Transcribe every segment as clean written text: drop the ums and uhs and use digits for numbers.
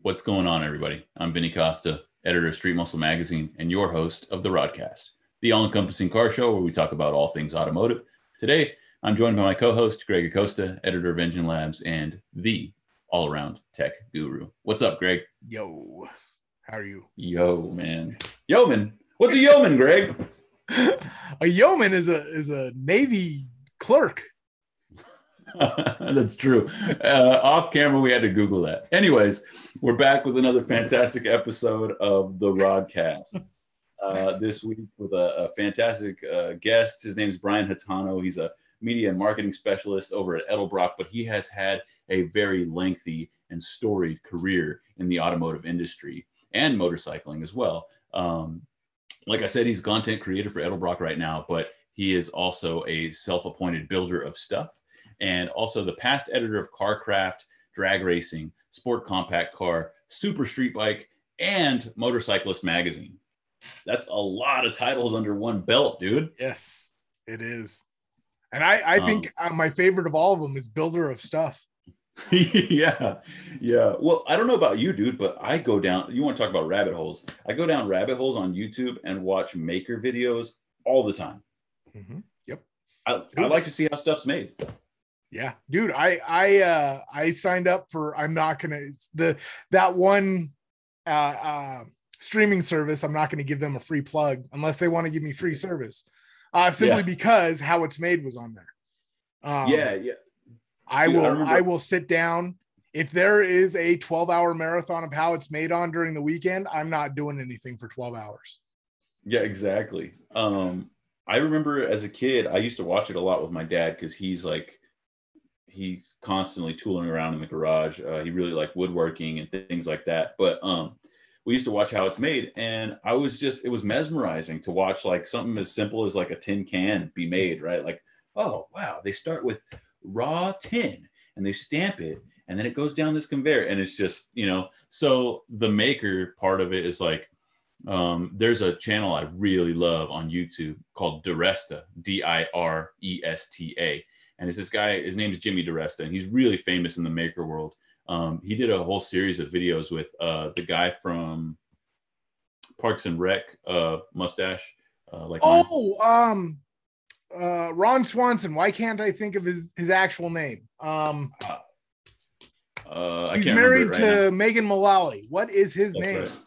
What's going on, everybody? I'm Vinny Costa, editor of Street Muscle Magazine and your host of the Rodcast, the all-encompassing car show where we talk about all things automotive. Today, I'm joined by my co-host, Greg Acosta, editor of Engine Labs and the all-around tech guru. What's up, Greg? Yo, how are you? Yo, man. Yeoman? What's a yeoman, Greg? A yeoman is a Navy clerk. That's true. Off camera, we had to Google that. Anyways, we're back with another fantastic episode of the Rodcast. This week with a fantastic guest. His name is Brian Hatano. He's a media and marketing specialist over at Edelbrock, but he has had a very lengthy and storied career in the automotive industry and motorcycling as well. Like I said, he's a content creator for Edelbrock right now, but he is also a self-appointed builder of stuff, and also the past editor of CarCraft, Drag Racing, Sport Compact Car, Super Streetbike, and Motorcyclist Magazine. That's a lot of titles under one belt, dude. Yes, it is. And I think my favorite of all of them is builder of stuff. Yeah. Well, I don't know about you, dude, but I go down, you want to talk about rabbit holes. I go down rabbit holes on YouTube and watch maker videos all the time. Mm-hmm. Yep. I like to see how stuff's made. Yeah, dude, I signed up for, I'm not going to, that one streaming service, I'm not going to give them a free plug unless they want to give me free service. Simply because how it's made was on there. Yeah. I will sit down. If there is a 12-hour marathon of how it's made on during the weekend, I'm not doing anything for 12 hours. Yeah, exactly. I remember as a kid, I used to watch it a lot with my dad because he's constantly tooling around in the garage. He really liked woodworking and things like that. But we used to watch how it's made, and it was mesmerizing to watch like something as simple as like a tin can be made, right? Like, oh, wow, they start with raw tin and they stamp it, and then it goes down this conveyor, and it's just, so the maker part of it is like, there's a channel I really love on YouTube called Diresta, Diresta. And it's this guy, his name is Jimmy Diresta, and he's really famous in the maker world. He did a whole series of videos with the guy from Parks and Rec, mustache. Ron Swanson. Why can't I think of his actual name? He's married to Megan Mullally. What is his name? Right.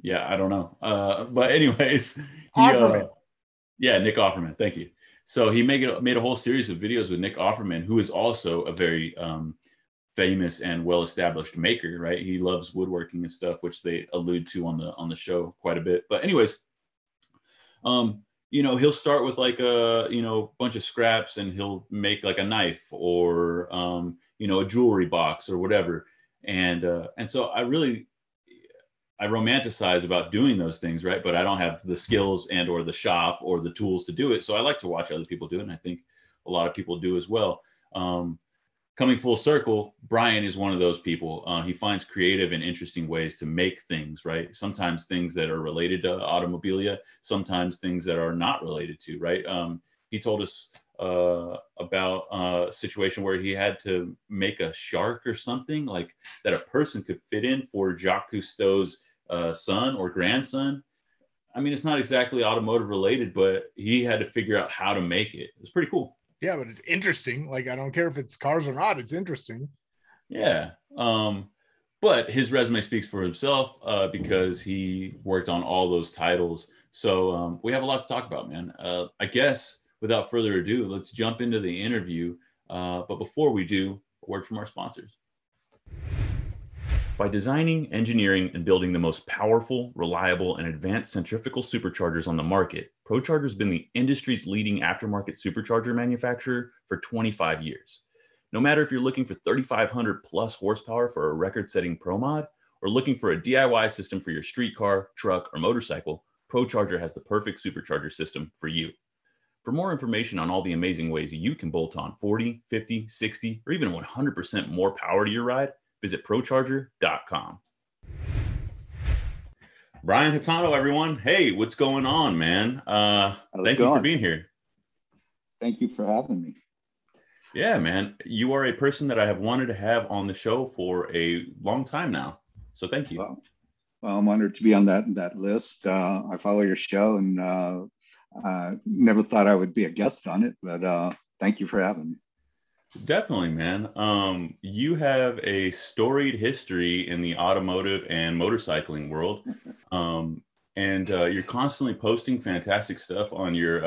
Yeah, I don't know. But anyways, Offerman. Nick Offerman. Thank you. So he made a whole series of videos with Nick Offerman, who is also a very famous and well-established maker, right? He loves woodworking and stuff, which they allude to on the show quite a bit. But anyways, he'll start with like a bunch of scraps, and he'll make like a knife or a jewelry box or whatever. And so I romanticize about doing those things, right? But I don't have the skills and or the shop or the tools to do it. So I like to watch other people do it, and I think a lot of people do as well. Coming full circle, Brian is one of those people. He finds creative and interesting ways to make things, right? Sometimes things that are related to automobilia, sometimes things that are not related to, right? He told us about a situation where he had to make a shark or something like that a person could fit in for Jacques Cousteau's son or grandson. I mean, it's not exactly automotive related, but he had to figure out how to make it. It's pretty cool. Yeah, but it's interesting. Like, I don't care if it's cars or not. It's interesting. Yeah. But his resume speaks for himself because he worked on all those titles. So we have a lot to talk about, man. I guess without further ado, let's jump into the interview. But before we do, a word from our sponsors. By designing, engineering, and building the most powerful, reliable, and advanced centrifugal superchargers on the market, ProCharger has been the industry's leading aftermarket supercharger manufacturer for 25 years. No matter if you're looking for 3,500 plus horsepower for a record-setting Pro Mod, or looking for a DIY system for your street car, truck, or motorcycle, ProCharger has the perfect supercharger system for you. For more information on all the amazing ways you can bolt on 40, 50, 60, or even 100% more power to your ride, visit procharger.com. Brian Hatano, everyone. Hey, what's going on, man? Thank you for being here. Thank you for having me. Yeah, man. You are a person that I have wanted to have on the show for a long time now. So thank you. Well, I'm honored to be on that list. I follow your show, and never thought I would be a guest on it, but thank you for having me. Definitely, man. You have a storied history in the automotive and motorcycling world. And you're constantly posting fantastic stuff on your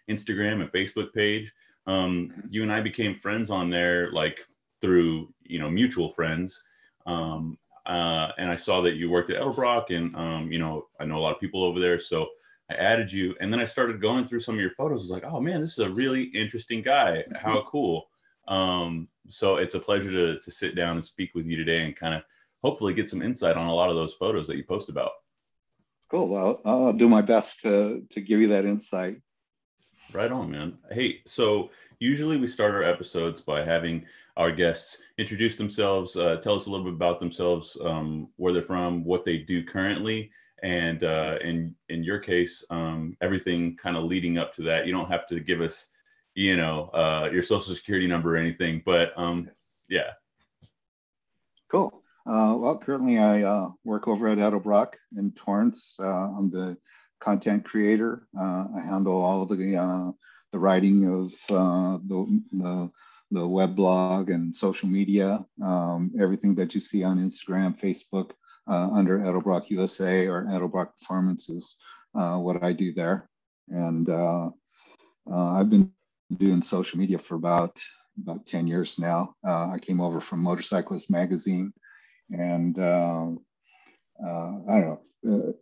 Instagram and Facebook page. You and I became friends on there, like through, mutual friends. And I saw that you worked at Edelbrock, and, I know a lot of people over there. So I added you, and then I started going through some of your photos. I was like, oh man, this is a really interesting guy. How cool. So it's a pleasure to sit down and speak with you today and kind of hopefully get some insight on a lot of those photos that you post about. Cool. Well, I'll do my best to give you that insight. Right on, man. Hey, so usually we start our episodes by having our guests introduce themselves, tell us a little bit about themselves, where they're from, what they do currently, and in your case, everything kind of leading up to that. You don't have to give us, your social security number or anything, but yeah. Cool. Well, currently I work over at Edelbrock in Torrance. I'm the content creator. I handle all of the writing of the web blog and social media, everything that you see on Instagram, Facebook, under Edelbrock USA or Edelbrock Performance is what I do there. And I've been doing social media for about 10 years now. I came over from Motorcyclist Magazine, and I don't know,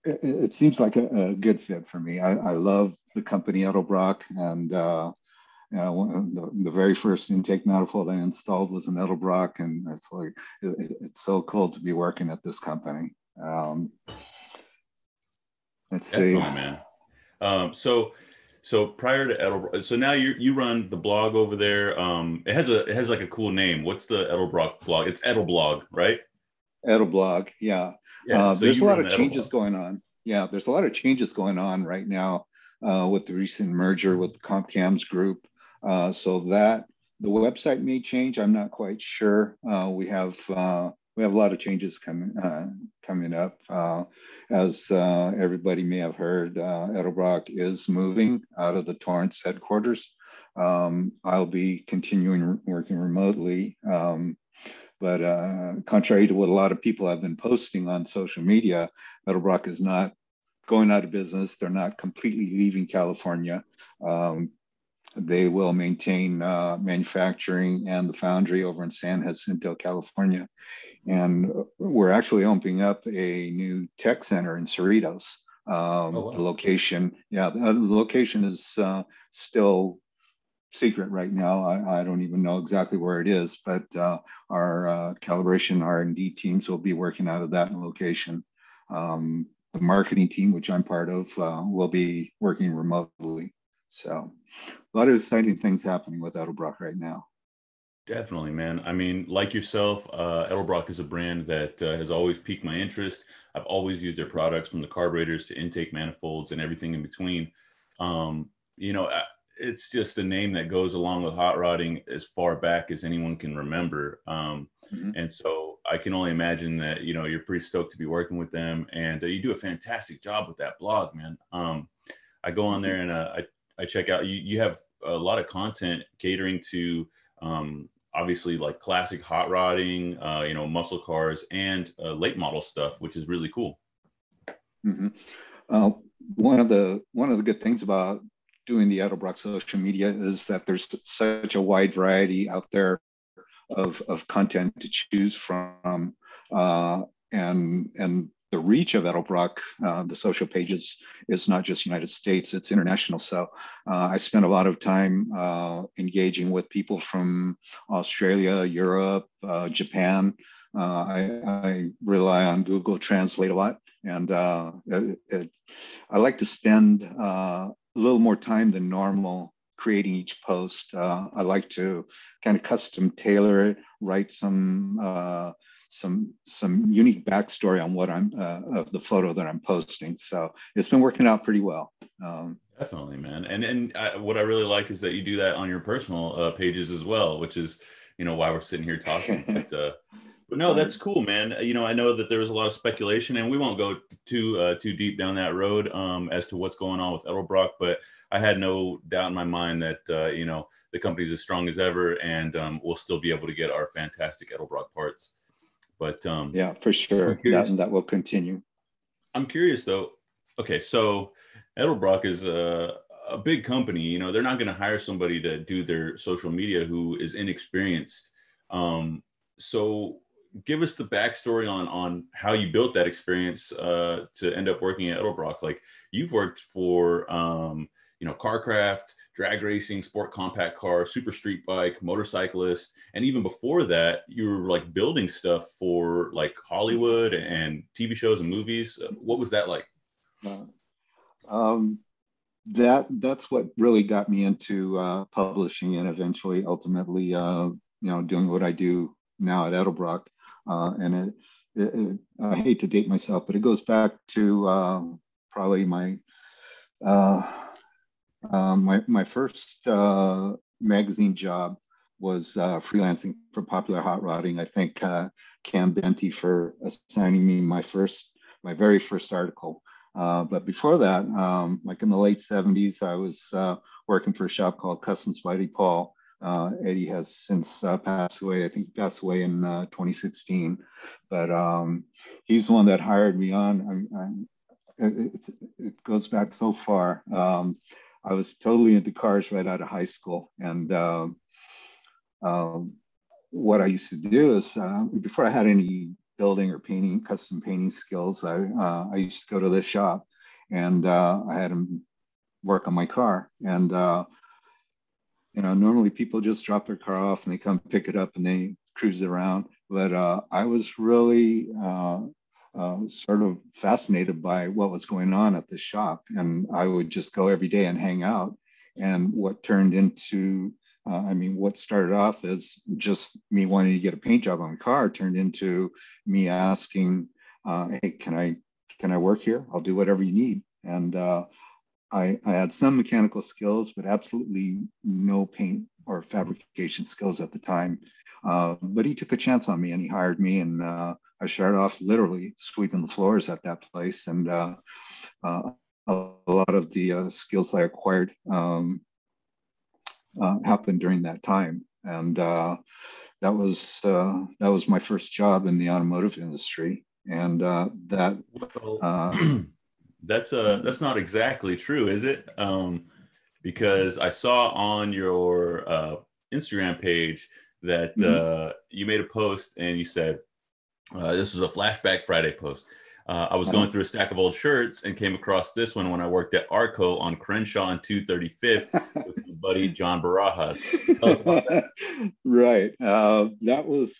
it seems like a good fit for me. I love the company Edelbrock, and the very first intake manifold I installed was an Edelbrock, and it's like it's so cool to be working at this company. Let's see. Definitely, man. So prior to Edelbrock, so now you run the blog over there. It has like a cool name. What's the Edelbrock blog? It's Edleblog, right? Edelblog, yeah. Yeah. So there's a lot of changes going on. Yeah, there's a lot of changes going on right now with the recent merger with the CompCams group. So that the website may change. I'm not quite sure. We have a lot of changes coming up. As everybody may have heard, Edelbrock is moving out of the Torrance headquarters. I'll be continuing working remotely. But contrary to what a lot of people have been posting on social media, Edelbrock is not going out of business. They're not completely leaving California. They will maintain manufacturing and the foundry over in San Jacinto, California. And we're actually opening up a new tech center in Cerritos. The location, the location is still secret right now. I don't even know exactly where it is, but our calibration R&D teams will be working out of that location. The marketing team, which I'm part of, will be working remotely. So a lot of exciting things happening with Edelbrock right now. Definitely, man. I mean, like yourself, Edelbrock is a brand that has always piqued my interest. I've always used their products, from the carburetors to intake manifolds and everything in between. It's just a name that goes along with hot rodding as far back as anyone can remember. And so I can only imagine that, you're pretty stoked to be working with them, and you do a fantastic job with that blog, man. I go on there and I check out, you have a lot of content catering to, obviously, like classic hot rodding, muscle cars and late model stuff, which is really cool. One of the good things about doing the Edelbrock social media is that there's such a wide variety out there of content to choose from, and the reach of Edelbrock, the social pages, is not just United States, it's international. So I spent a lot of time engaging with people from Australia, Europe, Japan. I rely on Google Translate a lot, and I like to spend a little more time than normal creating each post. I like to kind of custom tailor it, write some unique backstory on what of the photo that I'm posting. So it's been working out pretty well. Definitely, man. And what I really like is that you do that on your personal pages as well, which is, why we're sitting here talking. But But no, that's cool, man. You know, I know that there was a lot of speculation, and we won't go too deep down that road as to what's going on with Edelbrock. But I had no doubt in my mind that you know, the company's as strong as ever, and we'll still be able to get our fantastic Edelbrock parts. But yeah, for sure, that will continue. I'm curious though. Okay, so Edelbrock is a big company. You know, they're not going to hire somebody to do their social media who is inexperienced. So give us the backstory on how you built that experience to end up working at Edelbrock. Like, you've worked for you know, Carcraft, drag racing, sport compact car, super street bike, motorcyclist, and even before that, you were like building stuff for like Hollywood and TV shows and movies. What was that like? That's what really got me into publishing, and eventually, ultimately, you know, doing what I do now at Edelbrock. And I hate to date myself, but it goes back to probably my first magazine job was freelancing for Popular Hot Rodding. I thank Cam Benty for assigning me my very first article. But before that, like in the late 70s, I was working for a shop called Customs by Eddie Paul. Eddie has since passed away. I think he passed away in 2016. But he's the one that hired me on. It goes back so far. I was totally into cars right out of high school. And what I used to do is, before I had any building or painting, custom painting skills, I used to go to the shop, and I had him work on my car. And you know, normally people just drop their car off and they come pick it up and they cruise around. But I was really sort of fascinated by what was going on at the shop, and I would just go every day and hang out. And what turned into what started off as just me wanting to get a paint job on a car turned into me asking, hey, can I work here? I'll do whatever you need. And I had some mechanical skills, but absolutely no paint or fabrication skills at the time. But he took a chance on me, and he hired me, and I started off literally sweeping the floors at that place. And a lot of the skills I acquired happened during that time. And that was my first job in the automotive industry. And that's not exactly true, is it? Because I saw on your Instagram page that you made a post and you said, this was a Flashback Friday post. I was going through a stack of old shirts and came across this one when I worked at Arco on Crenshaw and 235th with my buddy John Barajas. Tell us about that. Right. That was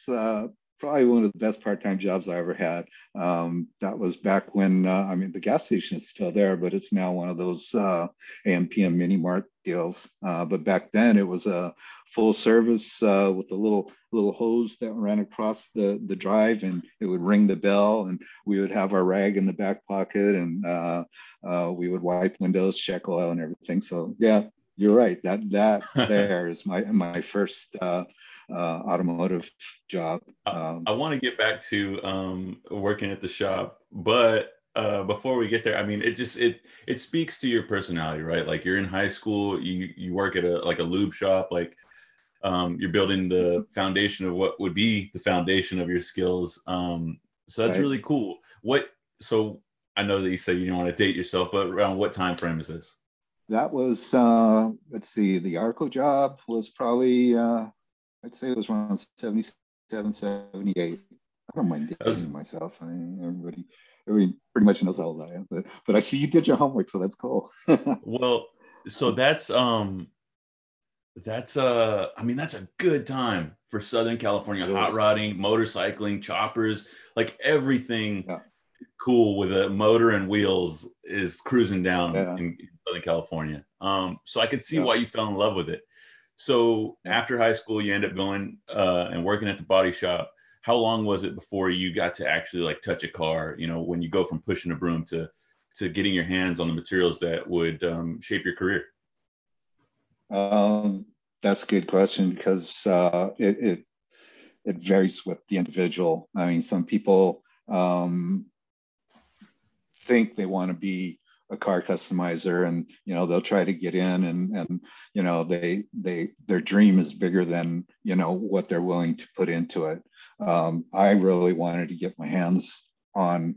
probably one of the best part-time jobs I ever had. That was back when, the gas station is still there, but it's now one of those AM/PM mini mart deals. But back then it was a full service with a little hose that ran across the drive, and it would ring the bell, and we would have our rag in the back pocket, and we would wipe windows, check oil, and everything. So yeah, you're right. That there is my first automotive job. I want to get back to working at the shop, but before we get there, I mean, it speaks to your personality, right? Like, you're in high school, you work at a lube shop, like you're building the foundation of what would be the foundation of your skills. So that's really cool. So I know that you said you don't want to date yourself, but around what time frame is this? That was let's see, the Arco job was probably I'd say it was around 77, 78. I don't mind dating myself. I mean, everybody pretty much knows how old I am. But I see you did your homework, so that's cool. Well, so that's a good time for Southern California hot rodding, motorcycling, choppers, like everything cool with a motor and wheels is cruising down in Southern California. So I could see why you fell in love with it. So after high school, you end up going and working at the body shop. How long was it before you got to actually like touch a car? You know, when you go from pushing a broom to getting your hands on the materials that would shape your career? That's a good question, because it it varies with the individual. I mean, some people think they want to be a car customizer, and they'll try to get in, and their dream is bigger than what they're willing to put into it. I really wanted to get my hands on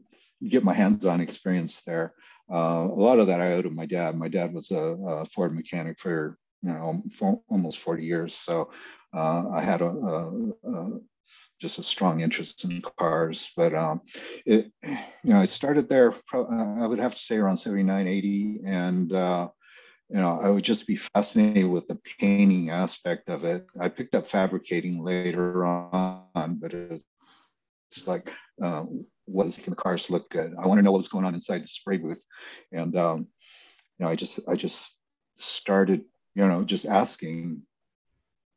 experience there. A lot of that I owe to my dad. My dad was a Ford mechanic for almost 40 years, so I had just a strong interest in cars. But I started there. I would have to say around 79, 80, and I would just be fascinated with the painting aspect of it. I picked up fabricating later on, but it's like, was making the cars look good. I want to know what was going on inside the spray booth, and I just started, just asking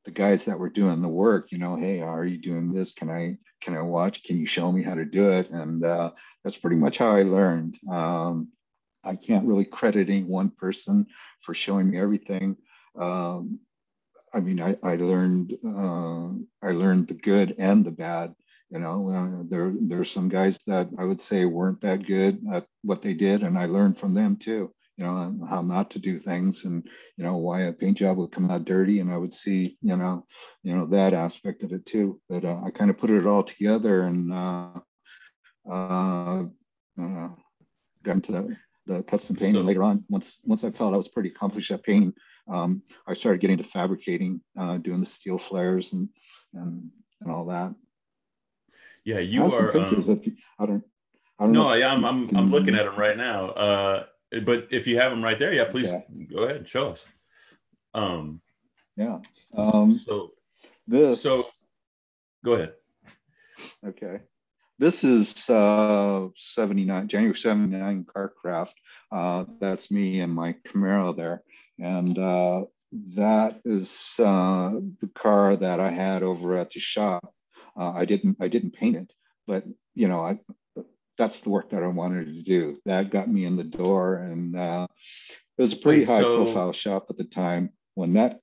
the guys that were doing the work, hey, are you doing this? Can I watch? Can you show me how to do it? And that's pretty much how I learned. I can't really credit any one person for showing me everything. I mean, I learned the good and the bad. There's some guys that I would say weren't that good at what they did, and I learned from them too. How not to do things, and why a paint job would come out dirty, and I would see that aspect of it too. But I kind of put it all together, and got into the custom painting later on. Once I felt I was pretty accomplished at painting, I started getting into fabricating, doing the steel flares and all that. Yeah, you are. Pictures I don't know. I'm looking at them right now. But if you have them right there, yeah, please go ahead and show us. Yeah. So go ahead. Okay. This is 79, January 79 Carcraft. That's me and my Camaro there. And that is the car that I had over at the shop. I didn't paint it, but that's the work that I wanted to do. That got me in the door, and it was a pretty high-profile shop at the time when that.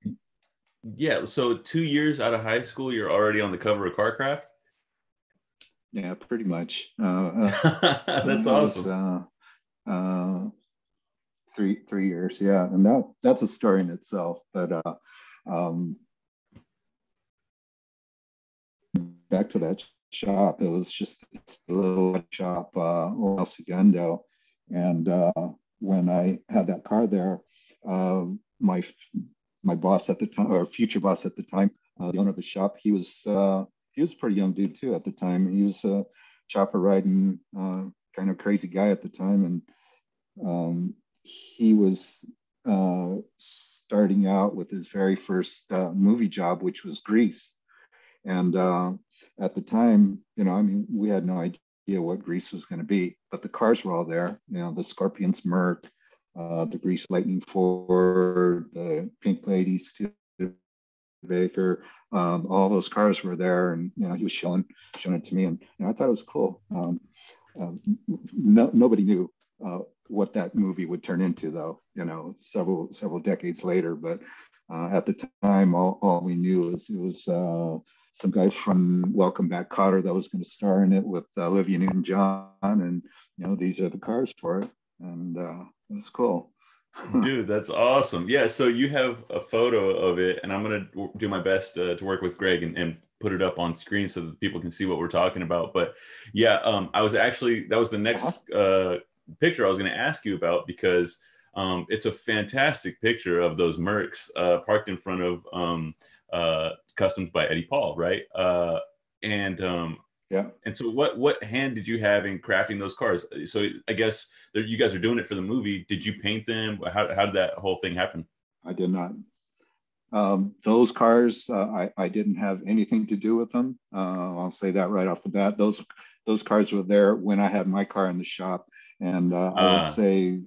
Yeah, so 2 years out of high school, you're already on the cover of Carcraft? Yeah, pretty much. That's awesome. 3 years, yeah, and that's a story in itself. But back to that shop, it was just a little shop, El Segundo, and when I had that car there, my boss at the time, or future boss at the time, the owner of the shop, he was a pretty young dude too at the time. He was a chopper riding kind of crazy guy at the time, and he was starting out with his very first movie job, which was Grease. And at the time, we had no idea what Grease was going to be, but the cars were all there. The Scorpions Merc, the Grease Lightning Ford, the Pink Lady Studebaker, all those cars were there, and he was showing it to me, and I thought it was cool. Nobody knew what that movie would turn into, though. Several decades later, but at the time, all we knew was it was some guy from Welcome Back, Kotter, that was going to star in it with Olivia Newton-John, and these are the cars for it, and it was cool. Dude, that's awesome. Yeah, so you have a photo of it, and I'm going to do my best to work with Greg and put it up on screen so that people can see what we're talking about. But yeah, that was the next picture I was going to ask you about, because it's a fantastic picture of those Mercs parked in front of Customs by Eddie Paul, right? Yeah. And so what hand did you have in crafting those cars? So I guess you guys are doing it for the movie. Did you paint them? How did that whole thing happen? I did not. Those cars, I didn't have anything to do with them. I'll say that right off the bat. Those cars were there when I had my car in the shop. And I would say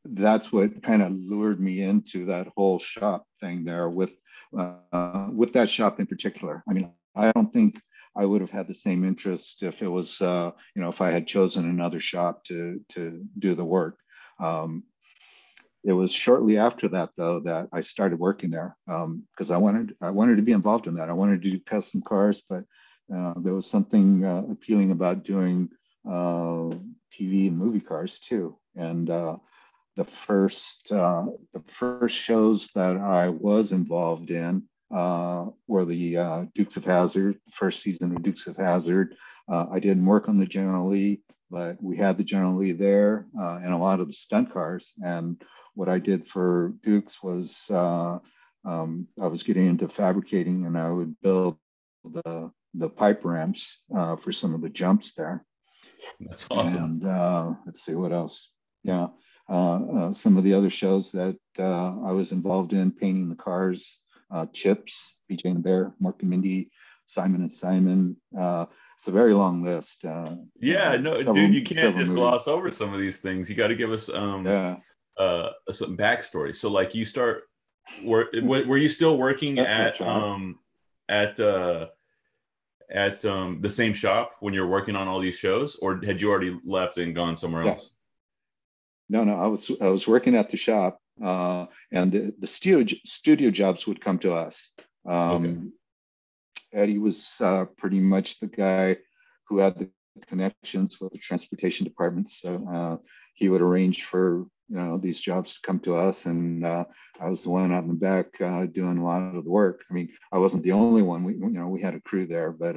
that's what kind of lured me into that whole shop thing there with that shop in particular. I mean, I don't think I would have had the same interest if it was, if I had chosen another shop to do the work. it was shortly after that, though, that I started working there, because I wanted to be involved in that. I wanted to do custom cars, but there was something appealing about doing TV and movie cars too. And the first shows that I was involved in were the Dukes of Hazzard, the first season of Dukes of Hazzard. I didn't work on the General Lee, but we had the General Lee there and a lot of the stunt cars. And what I did for Dukes was I was getting into fabricating, and I would build the pipe ramps for some of the jumps there. That's awesome. And let's see what else. Yeah, some of the other shows that I was involved in, painting the cars, Chips, BJ and the Bear, Mork and Mindy, Simon and Simon. It's a very long list. Yeah, no, dude, you can't just gloss over some of these things. You got to give us some backstory. So, like, you start. Were you still working at the same shop when you're working on all these shows, or had you already left and gone somewhere else? No, I was working at the shop, and the studio jobs would come to us. Okay. Eddie was pretty much the guy who had the connections with the transportation department, so he would arrange for these jobs to come to us, and I was the one out in the back doing a lot of the work. I mean, I wasn't the only one. We had a crew there, but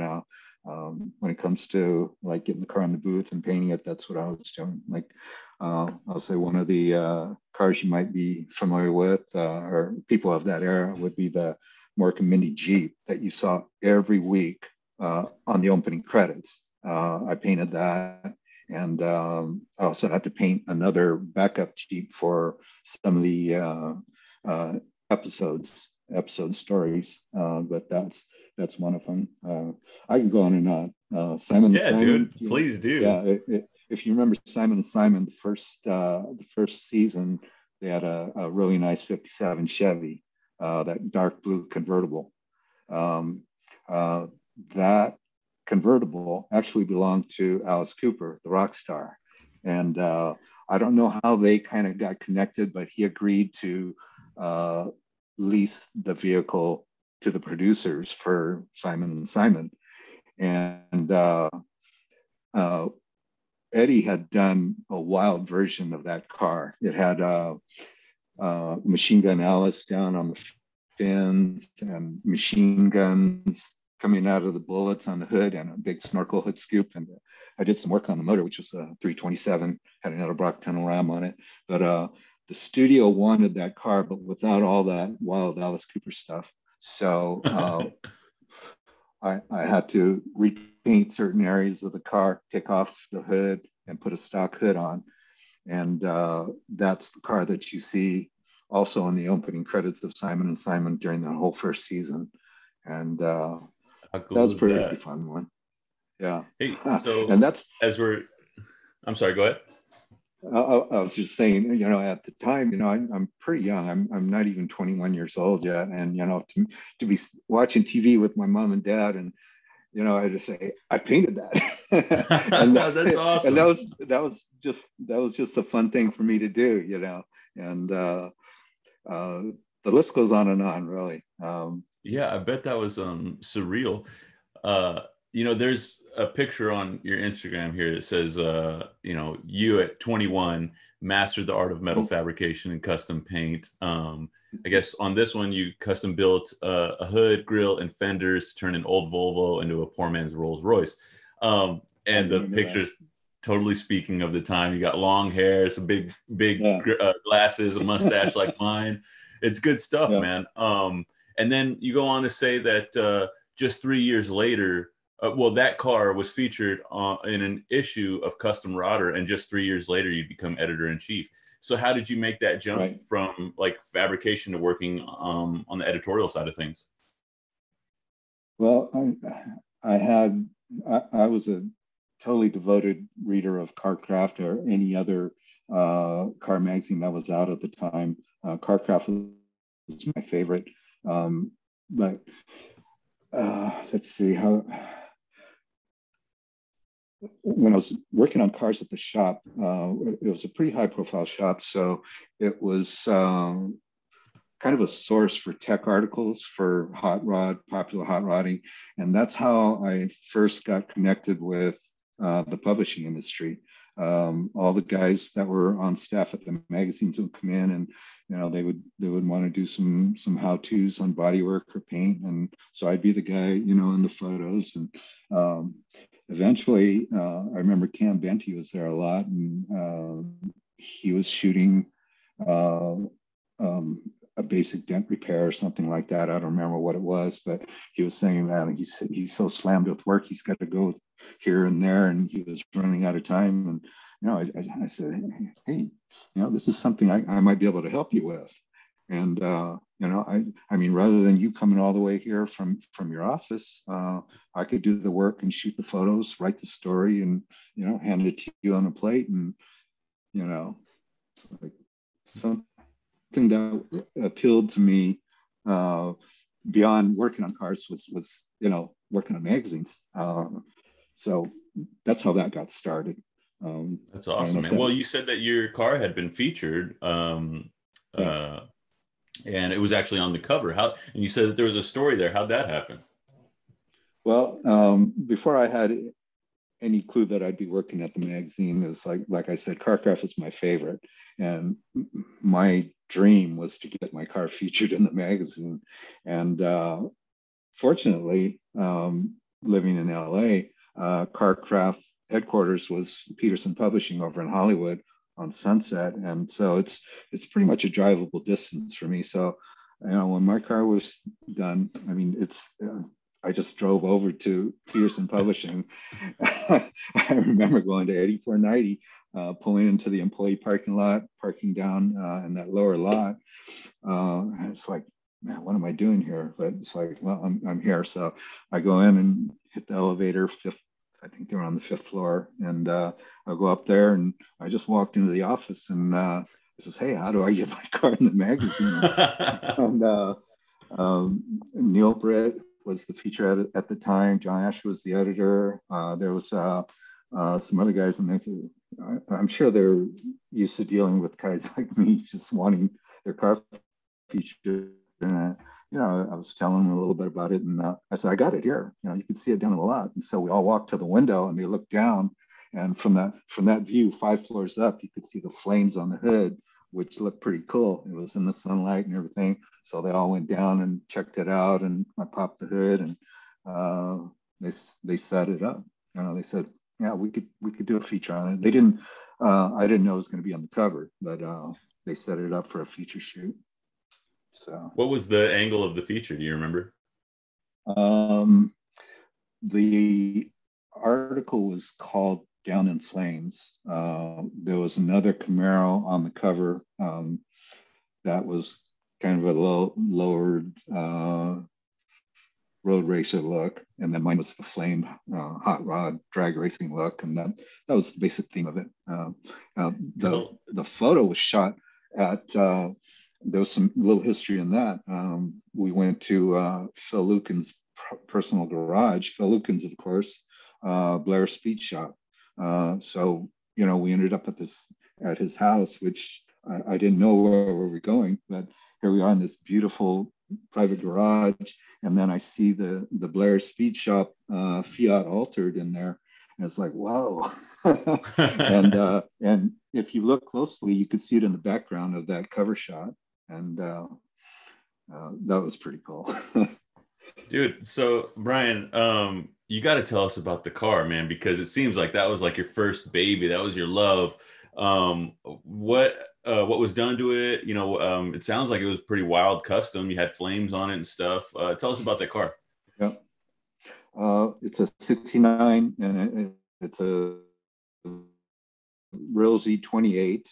when it comes to like getting the car in the booth and painting it, that's what I was doing. Like I'll say one of the cars you might be familiar with, or people of that era, would be the Mork Mindy Jeep that you saw every week on the opening credits. I painted that. And I also had to paint another backup Jeep for some of the episode stories, but that's one of them. I can go on and on. Simon. Yeah, Simon, dude, please do. Yeah, if you remember Simon and Simon, the first season, they had a really nice '57 Chevy, that dark blue convertible. That convertible actually belonged to Alice Cooper, the rock star. And I don't know how they kind of got connected, but he agreed to lease the vehicle to the producers for Simon and Simon. And Eddie had done a wild version of that car. It had Machine Gun Alice down on the fins and machine guns coming out of the bullets on the hood and a big snorkel hood scoop. And I did some work on the motor, which was a 327, had an Edelbrock tunnel ram on it. But the studio wanted that car, but without all that wild Alice Cooper stuff. So I had to repaint certain areas of the car, take off the hood and put a stock hood on. And that's the car that you see also in the opening credits of Simon and Simon during the whole first season. And cool that was pretty fun one. Yeah. Hey, so and that's I'm sorry, go ahead. I was just saying, at the time, I'm pretty young. I'm not even 21 years old yet. And, to be watching TV with my mom and dad, and, I just say, I painted that. And that's awesome. And that was just a fun thing for me to do, and the list goes on and on, really. Yeah, I bet that was surreal. There's a picture on your Instagram here that says, you at 21 mastered the art of metal fabrication and custom paint. I guess on this one, you custom built a hood, grill, and fenders to turn an old Volvo into a poor man's Rolls Royce. And the picture's totally speaking of the time. You got long hair, some big glasses, a mustache like mine. It's good stuff, man. And then you go on to say that just 3 years later, that car was featured in an issue of Custom Rodder, and just 3 years later, you become editor-in-chief. So how did you make that jump from like fabrication to working on the editorial side of things? Well, I was a totally devoted reader of CarCraft or any other car magazine that was out at the time. CarCraft was my favorite. But let's see how when I was working on cars at the shop, it was a pretty high profile shop. So it was kind of a source for tech articles for popular hot rodding. And that's how I first got connected with the publishing industry. All the guys that were on staff at the magazines would come in, and they would want to do some how-tos on bodywork or paint, and so I'd be the guy in the photos. And eventually, I remember Cam Benty was there a lot, and he was shooting a basic dent repair or something like that. I don't remember what it was, but he was saying that he's so slammed with work, he's got to go here and there, and he was running out of time. And I said, hey, this is something I might be able to help you with. And I mean, rather than you coming all the way here from your office, I could do the work and shoot the photos, write the story, and hand it to you on a plate. And it's like something that appealed to me beyond working on cars was working on magazines. So that's how that got started. That's awesome, man. Well, you said that your car had been featured, and it was actually on the cover. And you said that there was a story there. How'd that happen? Well, before I had any clue that I'd be working at the magazine, it was like I said, CarCraft is my favorite, and my dream was to get my car featured in the magazine. And fortunately, living in LA, CarCraft headquarters was Peterson Publishing over in Hollywood on Sunset, and so it's pretty much a drivable distance for me. So when my car was done, I mean, I just drove over to Peterson Publishing. I remember going to 8490, pulling into the employee parking lot, parking down in that lower lot. And it's like, man, what am I doing here? But it's like, well, I'm here. So I go in and hit the elevator, I think they were on the 5th floor. And I'll go up there, and I just walked into the office, and I says, hey, how do I get my car in the magazine? And Neil Britt was the feature edit at the time. John Asher was the editor. There was some other guys, and I'm sure they're used to dealing with guys like me just wanting their car featured. And I was telling them a little bit about it, and I said, I got it here. You can see it down in the lot. And so we all walked to the window, and they looked down, and from that view, 5 floors up, you could see the flames on the hood, which looked pretty cool. It was in the sunlight and everything. So they all went down and checked it out, and I popped the hood, and they set it up. They said, yeah, we could do a feature on it. They didn't. I didn't know it was going to be on the cover, but they set it up for a feature shoot. So, what was the angle of the feature? Do you remember? The article was called Down in Flames. There was another Camaro on the cover that was kind of a lowered road racer look, and then mine was the flame hot rod drag racing look, and that was the basic theme of it. The photo was shot at there was some little history in that. We went to Phil Lucan's personal garage. Phil Lucan's, of course, Blair's Speed Shop. So we ended up at his house, which I didn't know where we were going, but here we are in this beautiful private garage, and then I see the Blair Speed Shop Fiat altered in there, and it's like, whoa. and if you look closely, you could see it in the background of that cover shot, and that was pretty cool. Dude, so Brian, you got to tell us about the car, man, because it seems like that was like your first baby. That was your love. What was done to it? It sounds like it was pretty wild custom. You had flames on it and stuff. Tell us about that car. Yeah. It's a 69, and it's a Real Z28.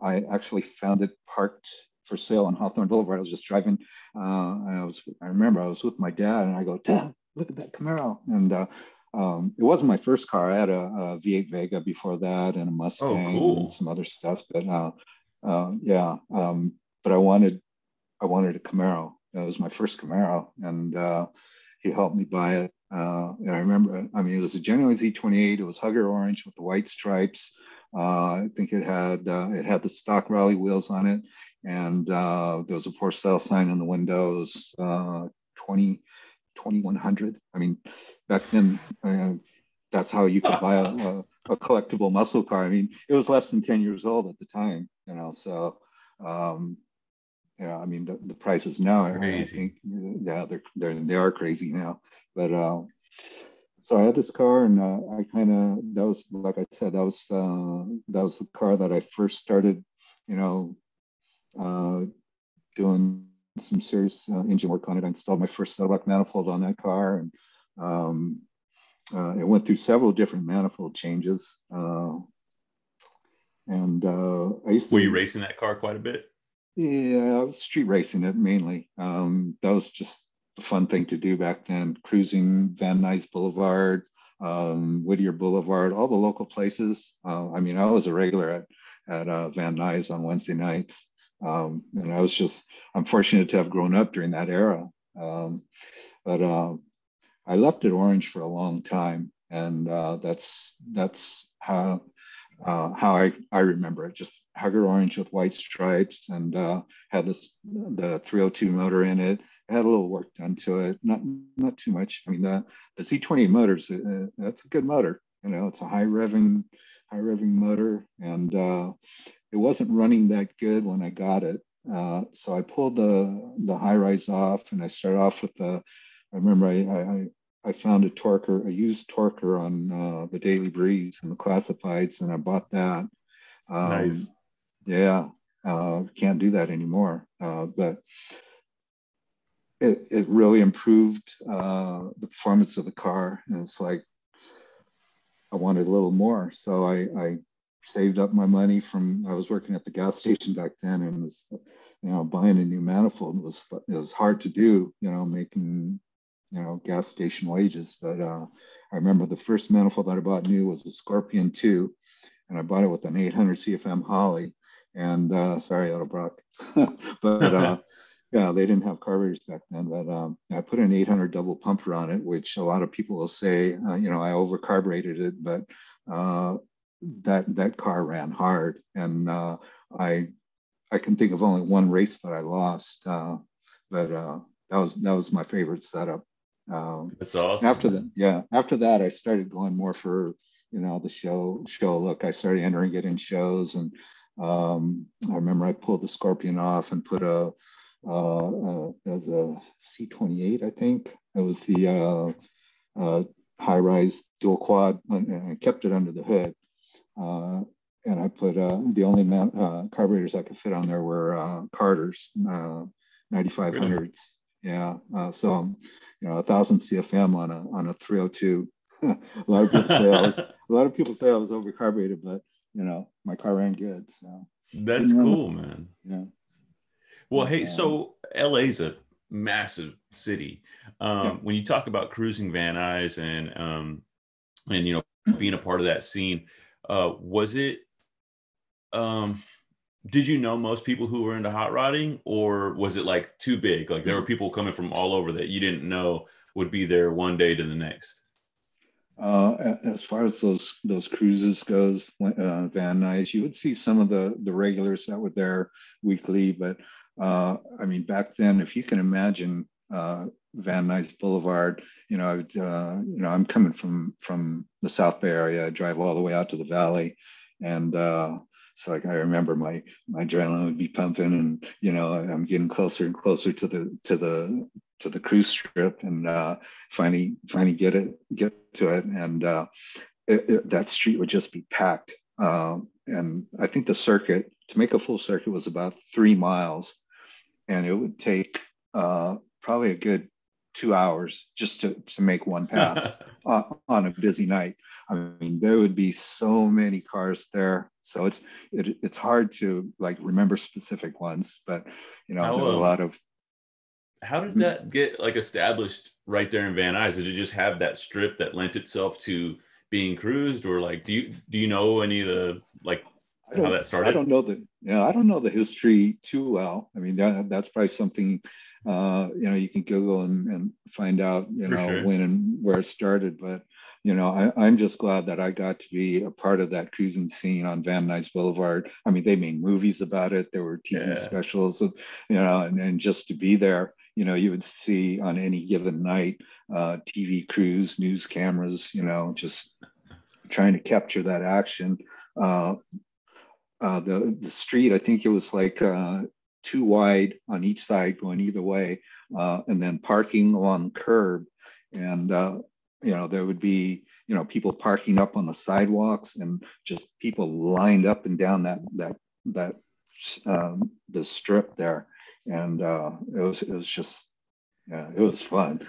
I actually found it parked for sale on Hawthorne Boulevard. I was just driving. I remember I was with my dad, and I go, Dad, look at that Camaro. And it wasn't my first car. I had a V8 Vega before that, and a Mustang, and some other stuff. But yeah, but I wanted a Camaro. That was my first Camaro, and he helped me buy it. And I remember, I mean, it was a genuine Z28. It was Hugger orange with the white stripes. I think it had the stock rally wheels on it, and there was a for sale sign on the windows. 2100. I mean, back then, that's how you could buy a collectible muscle car. I mean, it was less than 10 years old at the time, you know. So, yeah, I mean, the prices now, I think, yeah, they are crazy now. But so I had this car, and I kind of, that was, like I said, that was the car that I first started, you know, doing some serious engine work on it. I installed my first Edelbrock manifold on that car, and it went through several different manifold changes. And I used to. Were you racing that car quite a bit? Yeah, I was street racing it mainly. That was just a fun thing to do back then. Cruising Van Nuys Boulevard, Whittier Boulevard, all the local places. I mean, I was a regular at Van Nuys on Wednesday nights. And I'm fortunate to have grown up during that era. But I left it orange for a long time, and that's how I remember it. Just Hugger orange with white stripes, and had the 302 motor in it. It had a little work done to it, not too much. I mean, the Z28 motors, that's a good motor. You know, it's a high revving motor, and it wasn't running that good when I got it. So I pulled the high rise off, and I started off with I remember I found a used torquer on the Daily Breeze and the classifieds, and I bought that. Nice. Yeah, can't do that anymore. But it really improved the performance of the car, and it's like I wanted a little more, so I saved up my money from. I was working at the gas station back then, and was, you know, buying a new manifold was hard to do, you know, making, you know, gas station wages. But I remember the first manifold that I bought new was a Scorpion 2, and I bought it with an 800 CFM Holly. And sorry, Edelbrock, but yeah, they didn't have carburetors back then. But I put an 800 double pumper on it, which a lot of people will say, you know, I over carbureted it, but that car ran hard, and I can think of only one race that I lost, but that was my favorite setup. That's awesome. After that, I started going more for, you know, the show look. I started entering it in shows, and I remember I pulled the Scorpion off and put it was a C28, I think. It was the high-rise dual quad, and I kept it under the hood. And I put the only carburetors I could fit on there were Carter's 9500s. Really? Yeah. So you know, 1000 CFM on a 302. a lot of people say I was over carbureted, but you know, my car ran good. So that's cool, man. Yeah. Well, hey, so LA's a massive city. When you talk about cruising Van Nuys and you know, being a part of that scene, was it? Did you know most people who were into hot rodding, or was it like too big? Like there were people coming from all over that you didn't know would be there one day to the next. As far as those cruises goes, Van Nuys, you would see some of the regulars that were there weekly, but I mean, back then, if you can imagine Van Nuys Boulevard, you know, I'm coming from the South Bay area. I drive all the way out to the valley, and so like I remember my adrenaline would be pumping, and you know, I'm getting closer and closer to the cruise strip, and finally get to it, and that street would just be packed. And I think the circuit, to make a full circuit, was about 3 miles, and it would take probably a good 2 hours just to make one pass on a busy night. I mean, there would be so many cars there, so it's hard to like remember specific ones, but you know, there were a lot of. How did that get like established right there in Van Nuys? Did it just have that strip that lent itself to being cruised, or like do you know any of the like how that started? I don't know the, I don't know the history too well. I mean, that's probably something, you can Google and find out, For sure. when and where it started. But, I'm just glad that I got to be a part of that cruising scene on Van Nuys Boulevard. I mean, they made movies about it. There were TV specials, and just to be there, you would see on any given night, TV crews, news cameras, just trying to capture that action. The street, I think it was like too wide on each side going either way, and then parking along the curb, and there would be people parking up on the sidewalks, and just people lined up and down that the strip there, and it was just, it was fun.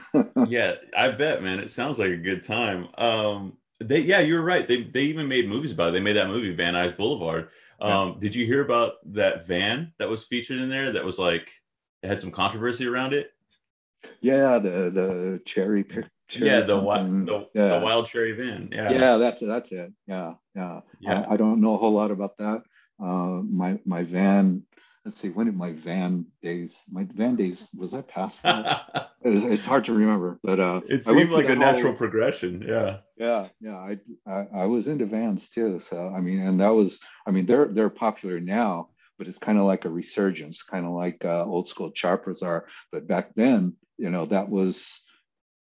Yeah, I bet, man. It sounds like a good time. You're right. They even made movies about it. They made that movie Van Nuys Boulevard. Did you hear about that van that was featured in there? That was like, it had some controversy around it. Yeah, the cherry pick. The wild cherry van. Yeah, that's it. Yeah. I don't know a whole lot about that. My van. Let's see, when did my van days? Was that past that? It's hard to remember, but it seemed like a natural progression. Yeah. I was into vans too. So I mean, and that was, they're popular now, but it's kind of like a resurgence, kind of like old school choppers are. But back then, that was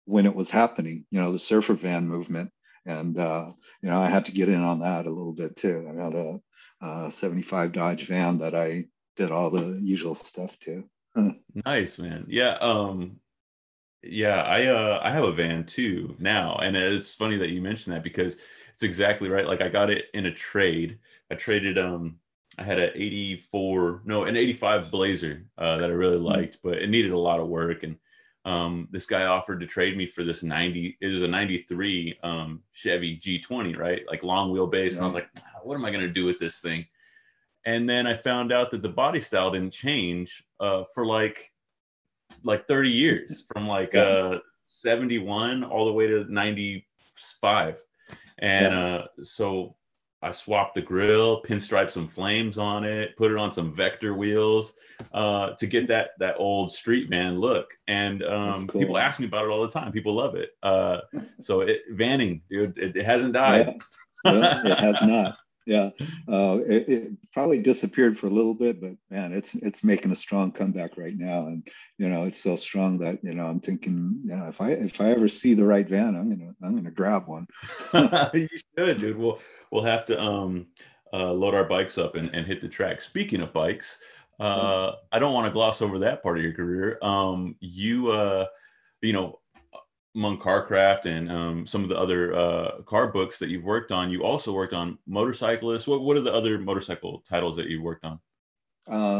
when it was happening. The surfer van movement, and I had to get in on that a little bit too. I had a 75 Dodge van that I did all the usual stuff too. Nice, man. I have a van too now, and it's funny that you mentioned that, because it's exactly right. Like, I got it in a trade. I traded I had an 85 Blazer that I really liked, but it needed a lot of work, and this guy offered to trade me for this 93 Chevy G20, right? Like long wheelbase. And I was like, what am I going to do with this thing? And then I found out that the body style didn't change for like 30 years, from 71 all the way to 95. And so I swapped the grill, pinstriped some flames on it, put it on some Vector wheels to get that old street van look. And cool. People ask me about it all the time. People love it. So vanning, dude, it hasn't died. It has not. Yeah, it probably disappeared for a little bit, but man, it's making a strong comeback right now, and it's so strong that I'm thinking, if I ever see the right van, I'm gonna grab one. You should, dude. We'll have to load our bikes up and hit the track. Speaking of bikes, I don't want to gloss over that part of your career. Among Carcraft and some of the other car books that you've worked on, you also worked on Motorcyclist. What are the other motorcycle titles that you worked on?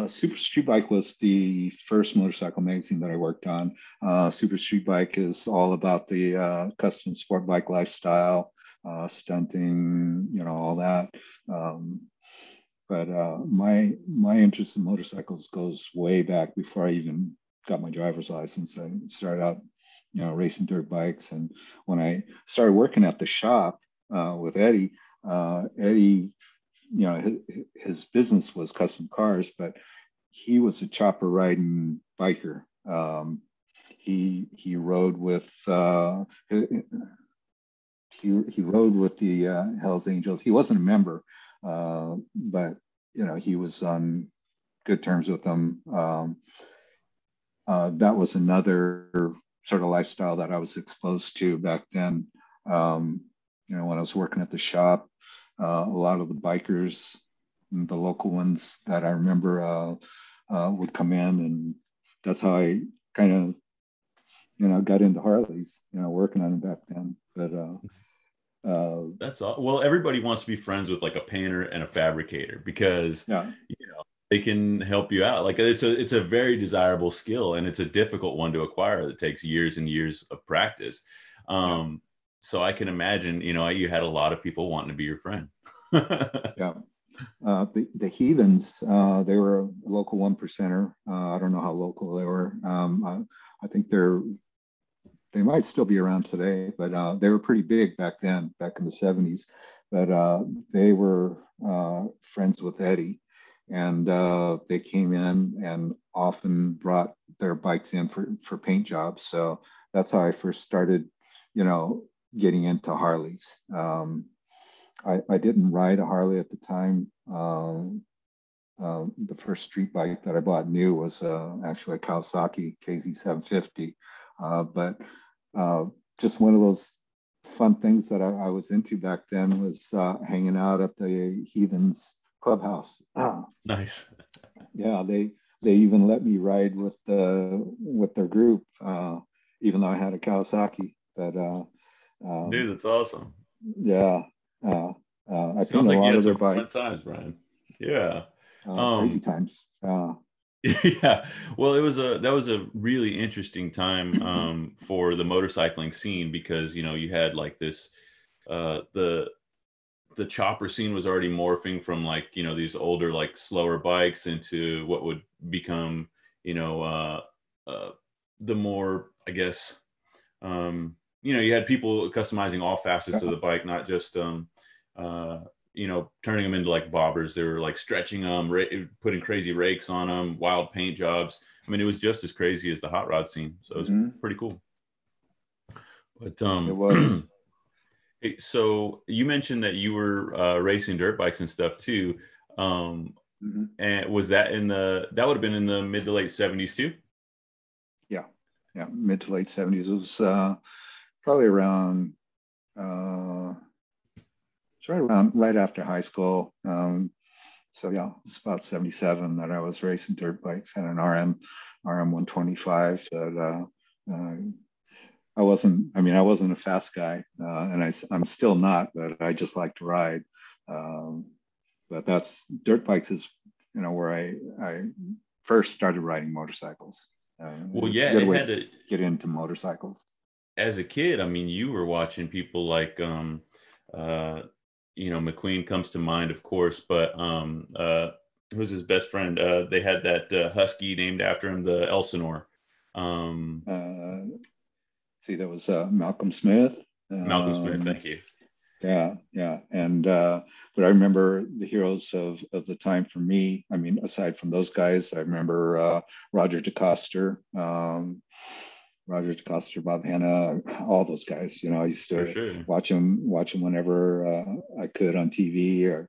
Super Streetbike was the first motorcycle magazine that I worked on. Super Streetbike is all about the custom sport bike lifestyle, stunting, all that. But my interest in motorcycles goes way back before I even got my driver's license. I started out racing dirt bikes. And when I started working at the shop with Eddie, his business was custom cars, but he was a chopper riding biker. He rode with he rode with the Hells Angels. He wasn't a member, but he was on good terms with them. That was another sort of lifestyle that I was exposed to back then. When I was working at the shop, a lot of the bikers, the local ones that I remember would come in, and that's how I kind of, got into Harleys, working on them back then. But that's all. Well, everybody wants to be friends with like a painter and a fabricator, because they can help you out. Like it's a very desirable skill, and it's a difficult one to acquire that takes years and years of practice. So I can imagine, you had a lot of people wanting to be your friend. Yeah. The Heathens, they were a local 1%er. I don't know how local they were. I think they might still be around today, but they were pretty big back then, back in the 70s. but they were friends with Eddie, and they came in and often brought their bikes in for paint jobs. So that's how I first started, getting into Harleys. I didn't ride a Harley at the time. The first street bike that I bought new was actually a Kawasaki KZ750. But just one of those fun things that I was into back then was hanging out at the Heathens Clubhouse. Nice. Yeah, they even let me ride with their group, even though I had a Kawasaki. But dude, that's awesome. Yeah. I Sounds like a lot you had of their some fun bikes. times, Brian. Yeah. Crazy times. Yeah. Well, that was a really interesting time for the motorcycling scene, because you had like this the chopper scene was already morphing from like these older, like slower bikes into what would become the more, I guess, you had people customizing all facets of the bike, not just turning them into like bobbers. They were like stretching them, putting crazy rakes on them, wild paint jobs. I mean, it was just as crazy as the hot rod scene. So it was pretty cool. But it was. hey, so you mentioned that you were racing dirt bikes and stuff too. And was that that would have been in the mid to late 70s too? Yeah, mid to late 70s. It was probably around right after high school. So yeah, it's about 77 that I was racing dirt bikes, and an RM 125 that I wasn't a fast guy, and I'm still not, but I just like to ride. But that's dirt bikes is where I first started riding motorcycles. Well, it's yeah, a good it way had to get into motorcycles. As a kid, I mean, you were watching people like McQueen comes to mind, of course, but who's his best friend? They had that husky named after him, the Elsinore. See, that was Malcolm Smith. Malcolm Smith, thank you. Yeah, and but I remember the heroes of the time for me. I mean, aside from those guys, I remember Roger DeCoster, Bob Hanna, all those guys. I used to watch them whenever I could on TV, or